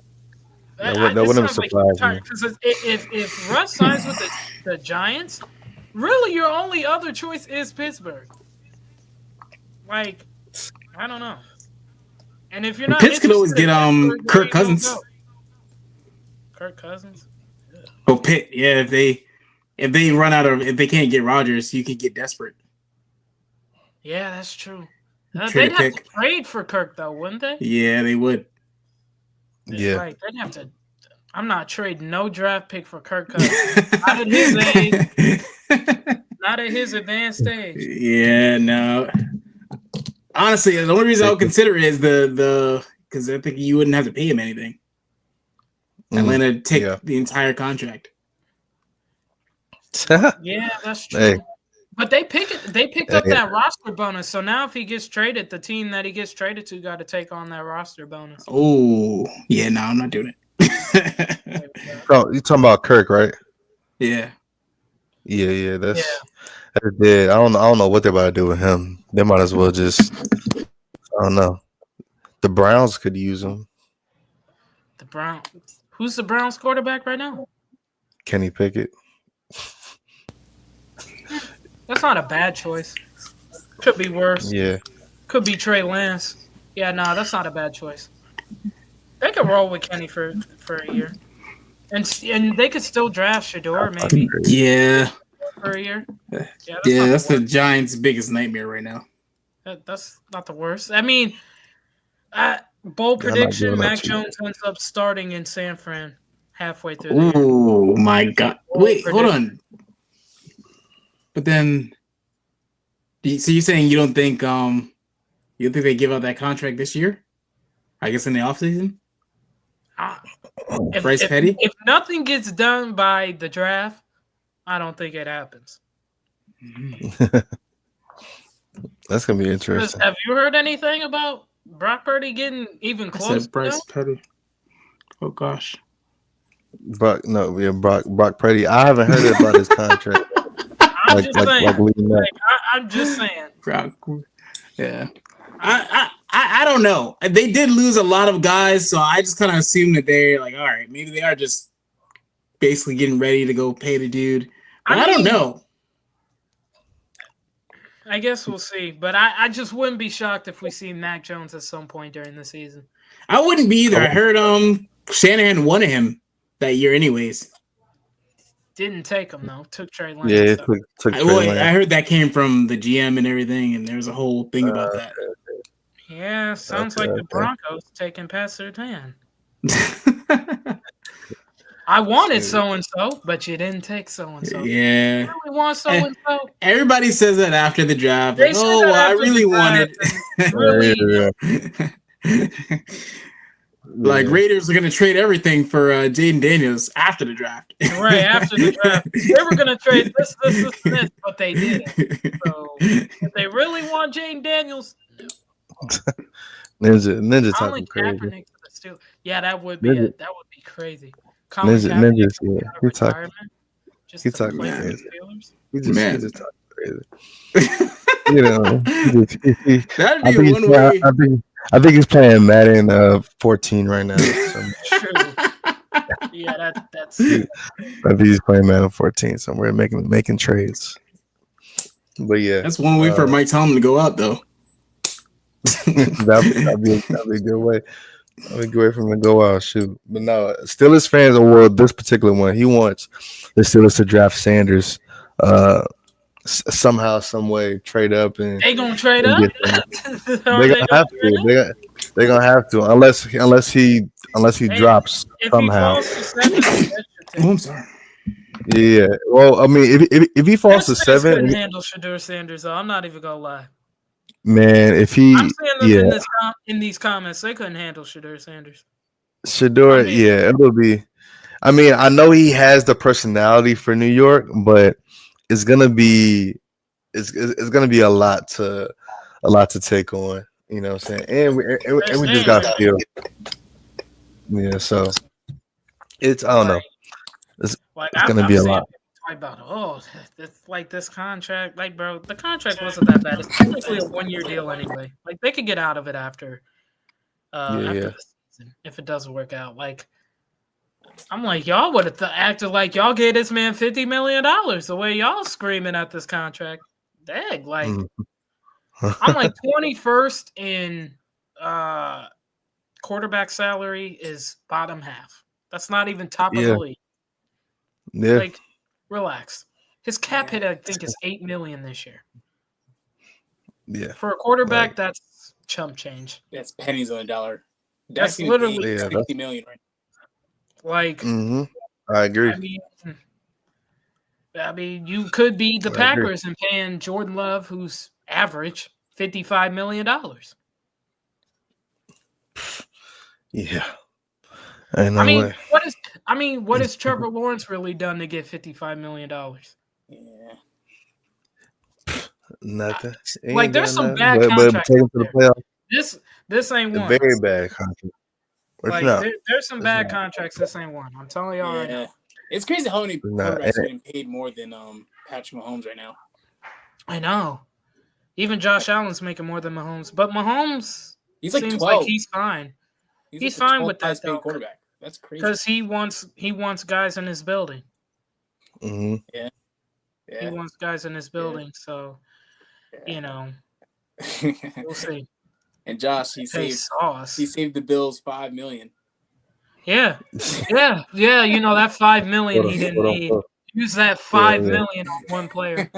That wouldn't surprise me. Because if Russ signs with the Giants, Really, your only other choice is Pittsburgh. Like, I don't know. And if you're not Pitts could always interested get in Pittsburgh, there Kirk you don't Cousins. go. Kirk Cousins. Oh, Pitt. Yeah, if they can't get Rodgers, you could get desperate. Yeah, that's true. Trade They'd a have to pick. trade for Kirk, though, wouldn't they? Yeah, they would. Yeah. Right. They'd have to. I'm not trading no draft pick for Kirk Cousins. Not at his age. Not at his advanced age. Yeah, no. Honestly, the only reason I would consider it is the because I think you wouldn't have to pay him anything. Atlanta take the entire contract. Yeah, that's true. Hey. But they picked up that roster bonus. So now if he gets traded, the team that he gets traded to got to take on that roster bonus. Oh, yeah, no, I'm not doing it. Oh, you talking about Kirk, right? Yeah. Yeah, that's dead. I don't know what they're about to do with him. They might as well just, I don't know. The Browns could use him. The Browns. Who's the Browns quarterback right now? Kenny Pickett. That's not a bad choice. Could be worse. Yeah. Could be Trey Lance. Yeah, no, that's not a bad choice. They could roll with Kenny for a year. And they could still draft Shador maybe. Yeah. For a year. Yeah, that's the Giants' biggest nightmare right now. That's not the worst. I mean, bold prediction, Mac Jones ends up starting in San Fran halfway through the year. Oh, my God. Wait, hold on. But then, so you're saying you don't think they give out that contract this year? I guess in the offseason? Bryce Petty? If nothing gets done by the draft, I don't think it happens. That's gonna be interesting. Have you heard anything about Brock Purdy getting even close? I said Bryce Petty. Oh gosh. Brock Purdy. I haven't heard about his contract. I'm just saying. Brock. Yeah. I don't know. They did lose a lot of guys, so I just kind of assume that they're like, all right, maybe they are just basically getting ready to go pay the dude. But I don't know. I guess we'll see. But I just wouldn't be shocked if we see Mac Jones at some point during the season. I wouldn't be either. I heard Shanahan wanted him that year anyways. Didn't take him, though. Took Trey Lance. Yeah, took Trey Lance. I heard that came from the GM and everything, and there was a whole thing about that. Yeah, sounds like the Broncos taking Pat Surtain. I wanted so-and-so, but you didn't take so-and-so. Yeah. You really want so-and-so? Everybody says that after the draft. Like, I really wanted. Like, Raiders are going to trade everything for Jaden Daniels after the draft. Right, after the draft. They were going to trade this, but they didn't. So, if they really want Jaden Daniels... Ninja talking crazy. Yeah, that would be it. That would be crazy. Ninja, He's talking crazy. He just talking crazy. You know, that'd be one way. I think he's playing Madden 14 right now. So. True. Yeah, that's. I think he's playing Madden 14 somewhere, making trades. But yeah, that's one way for Mike Tomlin to go out, though. that'd be a good way. That'd be a good way for him to go out. Shoot, but no, Steelers fans are this particular one. He wants the Steelers to draft Sanders. Somehow, some way, trade up and they gonna trade up. They're gonna have to. They're gonna have to, unless he drops somehow. I'm sorry. Yeah. Well, I mean, if he falls to 7, couldn't handle Shador Sanders. Though. I'm not even gonna lie. Man, if he, I'm saying in these comments, they couldn't handle Shador Sanders. Shador, it will be. I mean, I know he has the personality for New York, but it's gonna be a lot to take on. You know what I'm saying? And we just got to feel. Yeah, so it's I don't know. It's gonna be a lot. About it's like this contract, like bro, the contract wasn't that bad. It's technically a 1-year deal anyway. Like they could get out of it after the season if it doesn't work out. Like I'm like, y'all would have acted like y'all gave this man $50 million the way y'all screaming at this contract. Dang, like Mm. I'm like 21st in quarterback salary is bottom half. That's not even top of the Yeah, league. yeah, Like, relax. His cap hit, I think, is $8 million this year. yeah. For a quarterback, Like, that's chump change. That's pennies on a dollar. That's That's literally literally yeah, 60 million right like. mm-hmm. I agree. I mean, you could be the I agree. Packers and paying Jordan Love, who's average, $55 million. Yeah, ain't no way. What has Trevor Lawrence really done to get $55 million? now. Yeah. Nothing. He Like, ain't there's done some nothing. bad But contracts take him out to the there. playoffs. This ain't A one. very bad contract. It's Like, not. there's some It's bad not. contracts. This ain't one. I'm telling y'all right Yeah. now. It's crazy how many It's not. quarterbacks are getting paid more than Patrick Mahomes right now. I know. Even Josh Allen's making more than Mahomes, but Mahomes He's like seems like 12. he's fine. He's He's like the fine 12th with that highest paid though, quarterback. That's crazy. because he wants guys in his building. Mm-hmm. Yeah. He Yeah. wants guys in his building, so you know we'll see. And Josh, he Hey, sauce. saved the Bills $5 million. Yeah. You know that $5 million he didn't Quote need. unquote. Use that Yeah, $5 yeah. million on one player.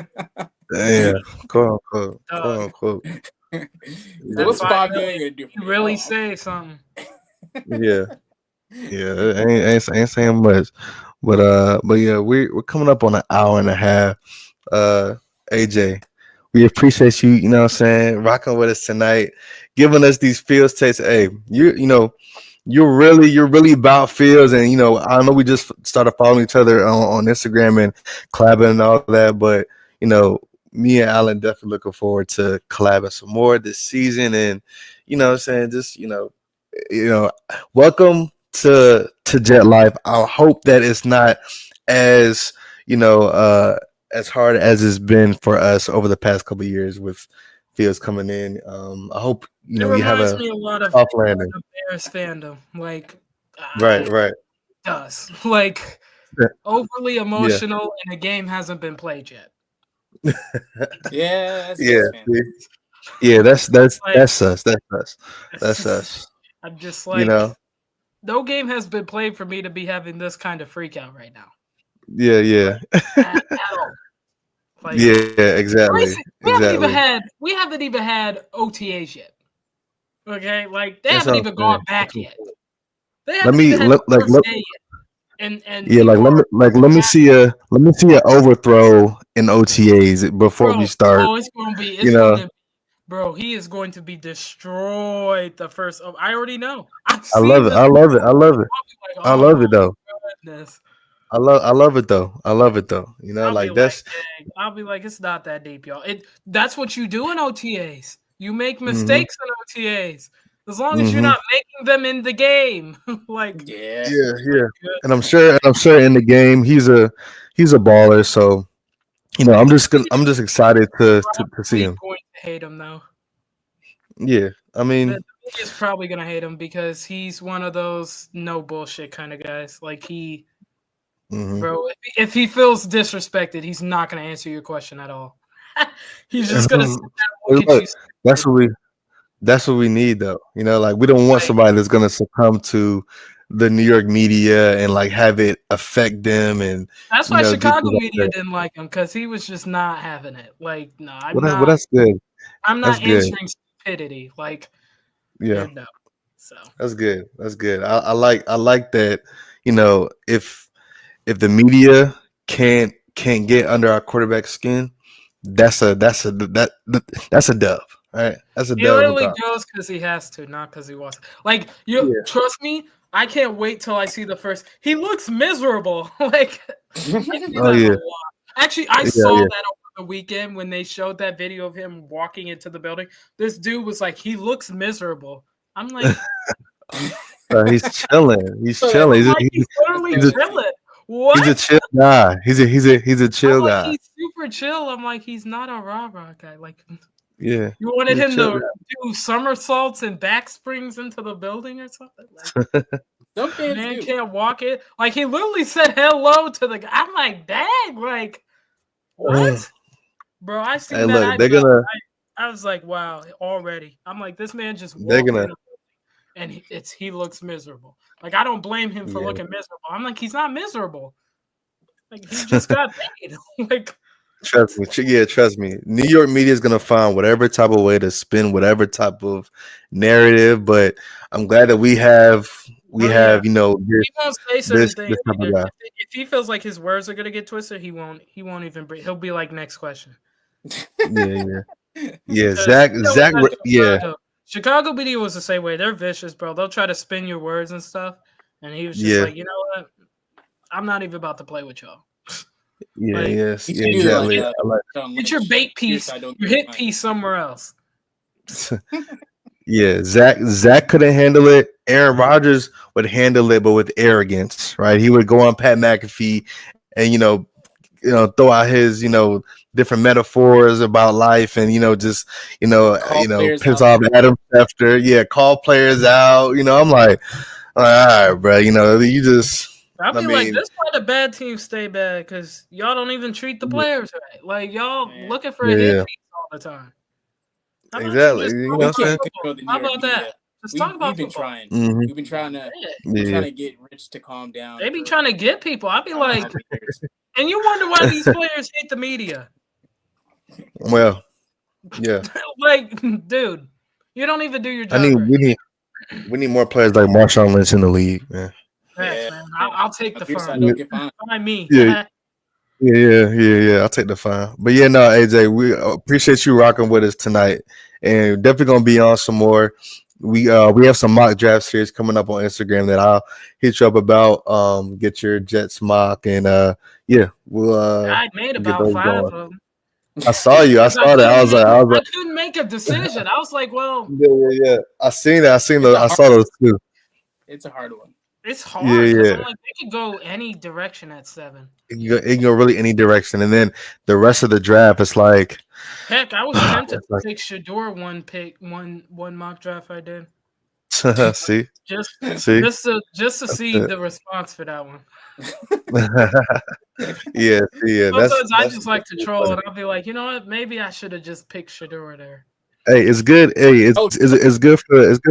Yeah, quote unquote. Quote Dog. unquote. That What's Yeah. $5 $5 million gonna do? For He me? really Oh, say something. Yeah. Yeah. Ain't saying much. But yeah, we're coming up on an hour and a half. AJ, we appreciate you, you know what I'm saying, rocking with us tonight, giving us these fields takes. Hey, you're really about fields, and I know we just started following each other on Instagram and collabing and all that, but me and Alan definitely looking forward to collabing some more this season, and what I'm saying, just you know welcome to Jet Life. I hope that it's not as you know as hard as it's been for us over the past couple of years with fields coming in. I hope It you have reminds a me a lot of soft landing. the Bears fandom. Like, Right, it right. does. Like, overly Yeah, emotional, and the game hasn't been played yet. yeah, that's yeah, Jets fan. see? Yeah. That's Like, that's us. That's us. That's us. I'm just You like, know. no game has been played for me to be having this kind of freak out right now. Yeah, yeah, At all. Like, yeah. Exactly, exactly. we haven't even had OTAs yet. Okay, like they That's haven't what even I'm saying. gone back yet. They Let haven't me even had let the like first let day yet. And yeah people are let me see a overthrow in OTAs before we bro. start. Oh, You know, bro. He is going to be destroyed the first. Oh, I already know. I've I seen love it. this. I love it. I love it. I'll be like, I oh love my it though. goodness. I love it though. I love it though. I'll be Like like, that's. dang. I'll be like, it's not that deep, y'all. That's what you do in OTAs. You make Mhm. mistakes in OTAs. As long as you're Mhm. not making them in the game. Like, Yeah. Yeah, my yeah. And goodness. I'm sure in the game he's a baller. So I'm just excited to see Probably him. going to hate him though. Yeah. I The mean. media's probably gonna hate him because he's one of those no bullshit kind of guys. Like Mhm. bro, if he feels disrespected, he's not gonna answer your question at all. He's just gonna sit there and look at Look, you. that's what we that's what we need though. Like we don't want Like, somebody that's gonna succumb to the New York media and like have it affect them and that's why get Chicago through media that. didn't like him because he was just not having it. Like, no, Well, that's good. I'm That's not good. answering stupidity. Like, Yeah, no. So that's good. That's good. I like that. If the media can't get under our quarterback skin, that's a dub. Right? That's a he dub literally regardless. goes because he has to, not because he wants. Like, you Yeah. trust me, I can't wait till I see the first. He looks miserable. Like, I see Oh that a yeah. lot. Actually, I Yeah. saw Yeah. that over the weekend when they showed that video of him walking into the building. This dude was like, he looks miserable. I'm like, He's chilling. He's So that- chilling. I'm like, he's literally He's a chilling. he's a What? chill guy. He's a I'm chill like, guy. he's super chill. I'm like, he's not a rah-rah guy. Like, Yeah. you wanted He's a him chill to guy. do somersaults and back springs into the building or something? Like, Some fans Man do. can't walk it. Like he literally said hello to the guy. I'm like, dang, like what? Bro, I seen Hey, that. look, they're gonna I was like, wow, already. I'm like, this man just they're walked gonna in and he looks miserable. Like I don't blame him for yeah. looking miserable. I'm like, he's not miserable. Like he just got paid. Like Trust me. Yeah, trust me. New York media is gonna find whatever type of way to spin whatever type of narrative. But I'm glad that we have oh yeah. you know He won't say certain this things type of either. guy. If he feels like his words are gonna get twisted, he won't even bring. He'll be like, next question. Yeah. Yeah, Because Zach, Zach, yeah, Chicago media was the same way. They're vicious, bro. They'll try to spin your words and stuff. And he was just yeah, like, you know what? I'm not even about to play with y'all. yeah, Like, yes, You yeah, should do exactly. like I like, John get your Lynch. bait Here's piece, how I don't your get hit fined. piece somewhere else. yeah, Zach couldn't handle it. Aaron Rodgers would handle it, but with arrogance, right? He would go on Pat McAfee and throw out his different metaphors about life, and just Call players piss out. off Adam Schefter. Yeah, call players out. I'm like, all right, bro. You just. I'll I be like, mean, this why the bad teams stay bad, because y'all don't even treat the players right. Like, y'all Man. looking for a hit yeah, piece all the time. How about exactly. you just You talk know We what about I'm saying? can't football? control the New How York about media. that? Just talk about We've been football. trying. Mm-hmm. We've been trying to Yeah, get Rich to calm down. They be for trying to get people. I'll be I don't know like, how many years. and you wonder why these players hate the media. well, yeah. Like, dude, you don't even do your I job need right. we need more players like Marshawn Lynch in the league, man. Facts, Yeah. man. I'll take the Here's how I fun. don't get fined. Find me. Yeah, yeah. I'll take the fine. But yeah, no, AJ, we appreciate you rocking with us tonight, and definitely gonna be on some more. We have some mock draft series coming up on Instagram that I'll hit you up about. Get your Jets mock, and yeah, I made we'll get about those 5 going. of them. I saw you. I 'Cause saw that. I was I like, couldn't make a decision. I was like, well, yeah. I seen that. I seen It's those. a I hard saw those too. It's a hard one. it's Yeah, hard because I'm yeah. like, they could go any direction at 7. It can go really any direction, and then the rest of the draft, it's like, Heck, I was tempted it's to like take Shador one mock draft I did. see, Just see. just to see the response for that one. Yeah, yeah. Sometimes I That's just like to troll and I'll be like, you know what? Maybe I should have just picked Shador there. hey, it's good. Hey, Oh, it's good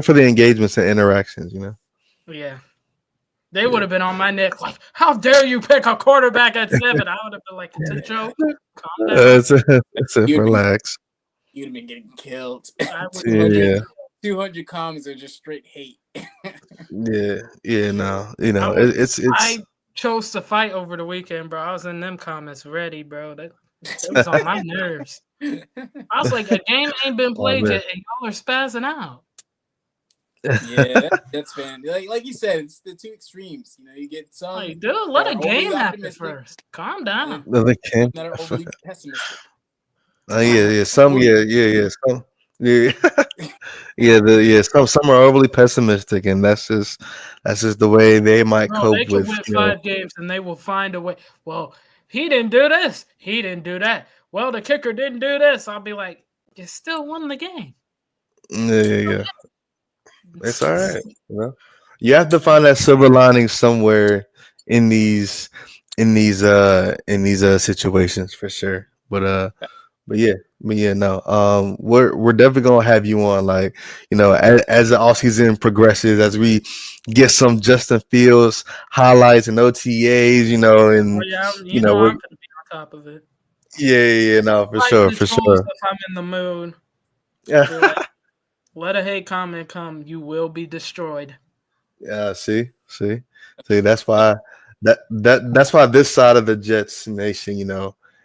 for the engagements and interactions. But yeah. They would have been on my neck like, how dare you pick a quarterback at 7? I would have been like, it's a joke. Calm down. It's a You'd be- relax. You'd have been getting killed. I would- Yeah, 200 comments are just straight hate. yeah. No, it's I chose to fight over the weekend, bro. I was in them comments ready, bro. That was on my nerves. I was like, a game ain't been played man. yet, and y'all are spazzing out. Yeah, that's fan. Like you said, it's the two extremes. You get some Like, dude, let that a are game overly happen optimistic, first. Calm down. No, they some can't. that are overly pessimistic. Yeah. Some, yeah. Some, yeah, Some are overly pessimistic, and that's just the way they might Bro, they cope could with. win 5 games and they will find a way. Well, he didn't do this. He didn't do that. Well, the kicker didn't do this. I'll be like, you still won the game. Yeah. It's all right. You have to find that silver lining somewhere in these situations for sure. But yeah, no. We're definitely gonna have you on, like, as the off season progresses, as we get some Justin Fields highlights and OTAs, and Oh, yeah, I'm we're going to be on top of it. yeah, no, for Like sure, the for trolls, sure. if I'm in the mood, be Yeah, like, let a hate comment come. You will be destroyed. yeah. See. That's why that's why this side of the Jets nation,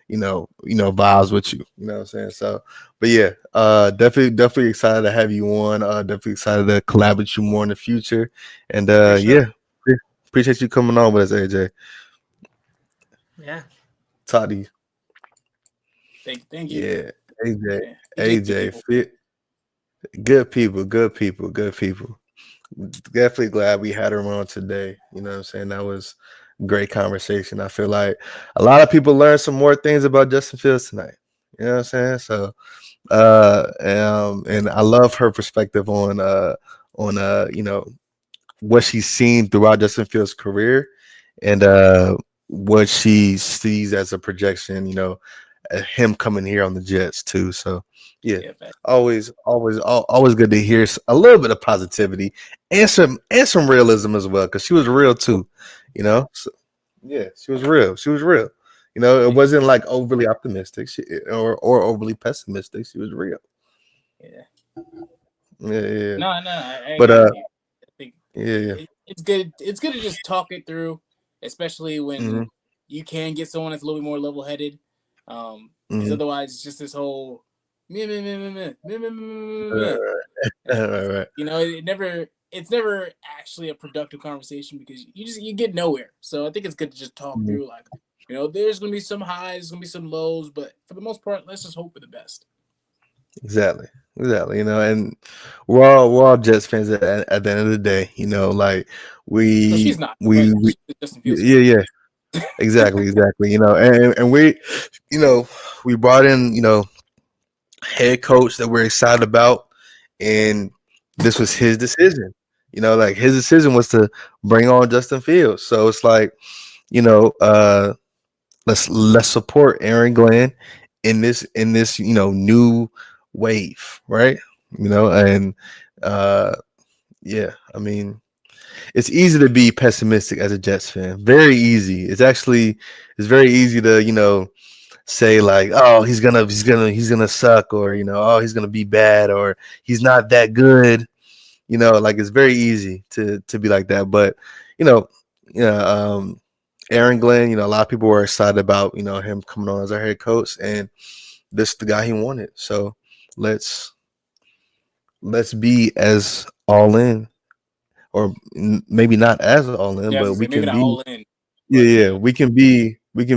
vibes with you. You know what I'm saying? So, but yeah, definitely excited to have you on. Definitely excited to collab with you more in the future. And For sure. yeah, appreciate you coming on with us, AJ. Yeah. Talk to you. Thank you. Yeah, AJ, Yeah. AJ, fit. Good people. Definitely glad we had her on today. You know what I'm saying? That was great conversation. I feel like a lot of people learned some more things about Justin Fields tonight. You know what I'm saying? So and I love her perspective on what she's seen throughout Justin Fields' career, and what she sees as a projection. Him coming here on the Jets too. So yeah, Yeah, fact. always good to hear a little bit of positivity and some realism as well, because she was real too. So, yeah, she was real. She was real. It wasn't like overly optimistic or overly pessimistic. She was real. Yeah. Yeah, yeah. No, I But agree with you. I think yeah, yeah. it's good. It's good to just talk it through, especially Hmm. when you can get someone that's a little bit more level headed. Because Hmm. otherwise, it's just this whole meh, meh, meh, meh, meh, meh, meh, meh, meh, meh, meh. Right, right. It's never actually a productive conversation because you get nowhere. So I think it's good to just talk Mhm. through, like, there's gonna be some highs, there's gonna be some lows, but for the most part, let's just hope for the best. Exactly. Exactly. And we're all Jets fans at the end of the day. Like No, we she's not, but we she's a Justin Fields yeah, fan. yeah. Exactly. And we brought in, head coach that we're excited about, and this was his decision. Like his decision was to bring on Justin Fields. So it's like, you know, uh let's support Aaron Glenn in this new wave, right? And uh yeah, I mean, it's easy to be pessimistic as a Jets fan. Very easy. It's very easy to, say like, oh, he's gonna suck, or oh, he's gonna be bad, or he's not that good. Like it's very easy to be like that. But you know, yeah, Aaron Glenn, a lot of people were excited about him coming on as our head coach, and this is the guy he wanted. So let's let's be as all in, or maybe not as all in, Yeah, I was but gonna we say maybe can not be. all in, Yeah, but yeah, yeah, we can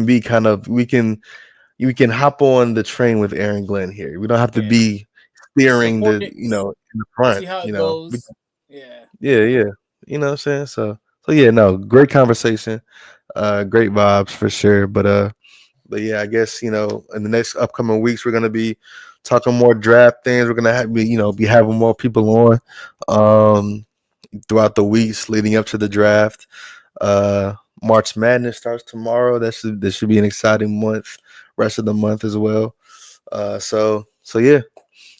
be kind of we can hop on the train with Aaron Glenn here. We don't have to yeah, be steering support the it, in the front. see how it We, goes. Yeah, yeah, yeah. You know what I'm saying? So yeah, no, great conversation. Great vibes for sure. But yeah, I guess in the next upcoming weeks we're gonna be talking more draft things. We're gonna be having more people on um throughout the weeks leading up to the draft. Uh, March Madness starts tomorrow. That should be an exciting month. Rest of the month as well. So yeah,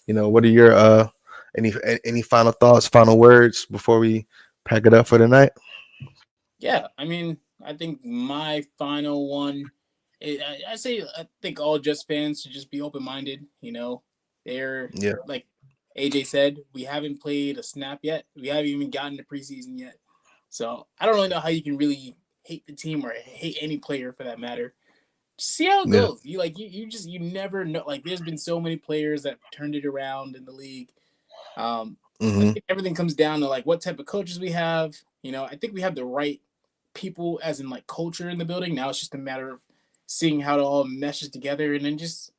what are your any final thoughts, final words before we pack it up for the night? yeah. I mean, I think my final one, I think all Just fans should just be open minded. They're Yeah, like AJ said, we haven't played a snap yet. We haven't even gotten to preseason yet. So I don't really know how you can really hate the team or hate any player for that matter. Just see how it yeah. goes. You never know. Like there's been so many players that turned it around in the league. Um, I Hmm. think everything comes down to like what type of coaches we have. I think we have the right people as in like culture in the building. Now it's just a matter of seeing how it all meshes together and then just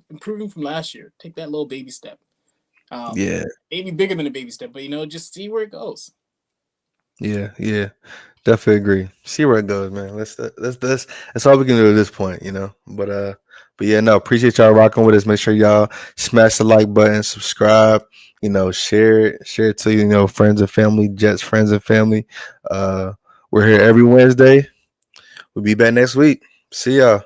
improving from last year. Take that little baby step. Um, Yeah, Maybe bigger than a baby step, but just see where it goes. yeah, yeah. Definitely agree. See where it goes, man. That's all we can do at this point, But yeah, no, appreciate y'all rocking with us. Make sure y'all smash the like button, subscribe, share it to friends and family, Jets friends and family. Uh, we're here every Wednesday. We'll be back next week. See y'all.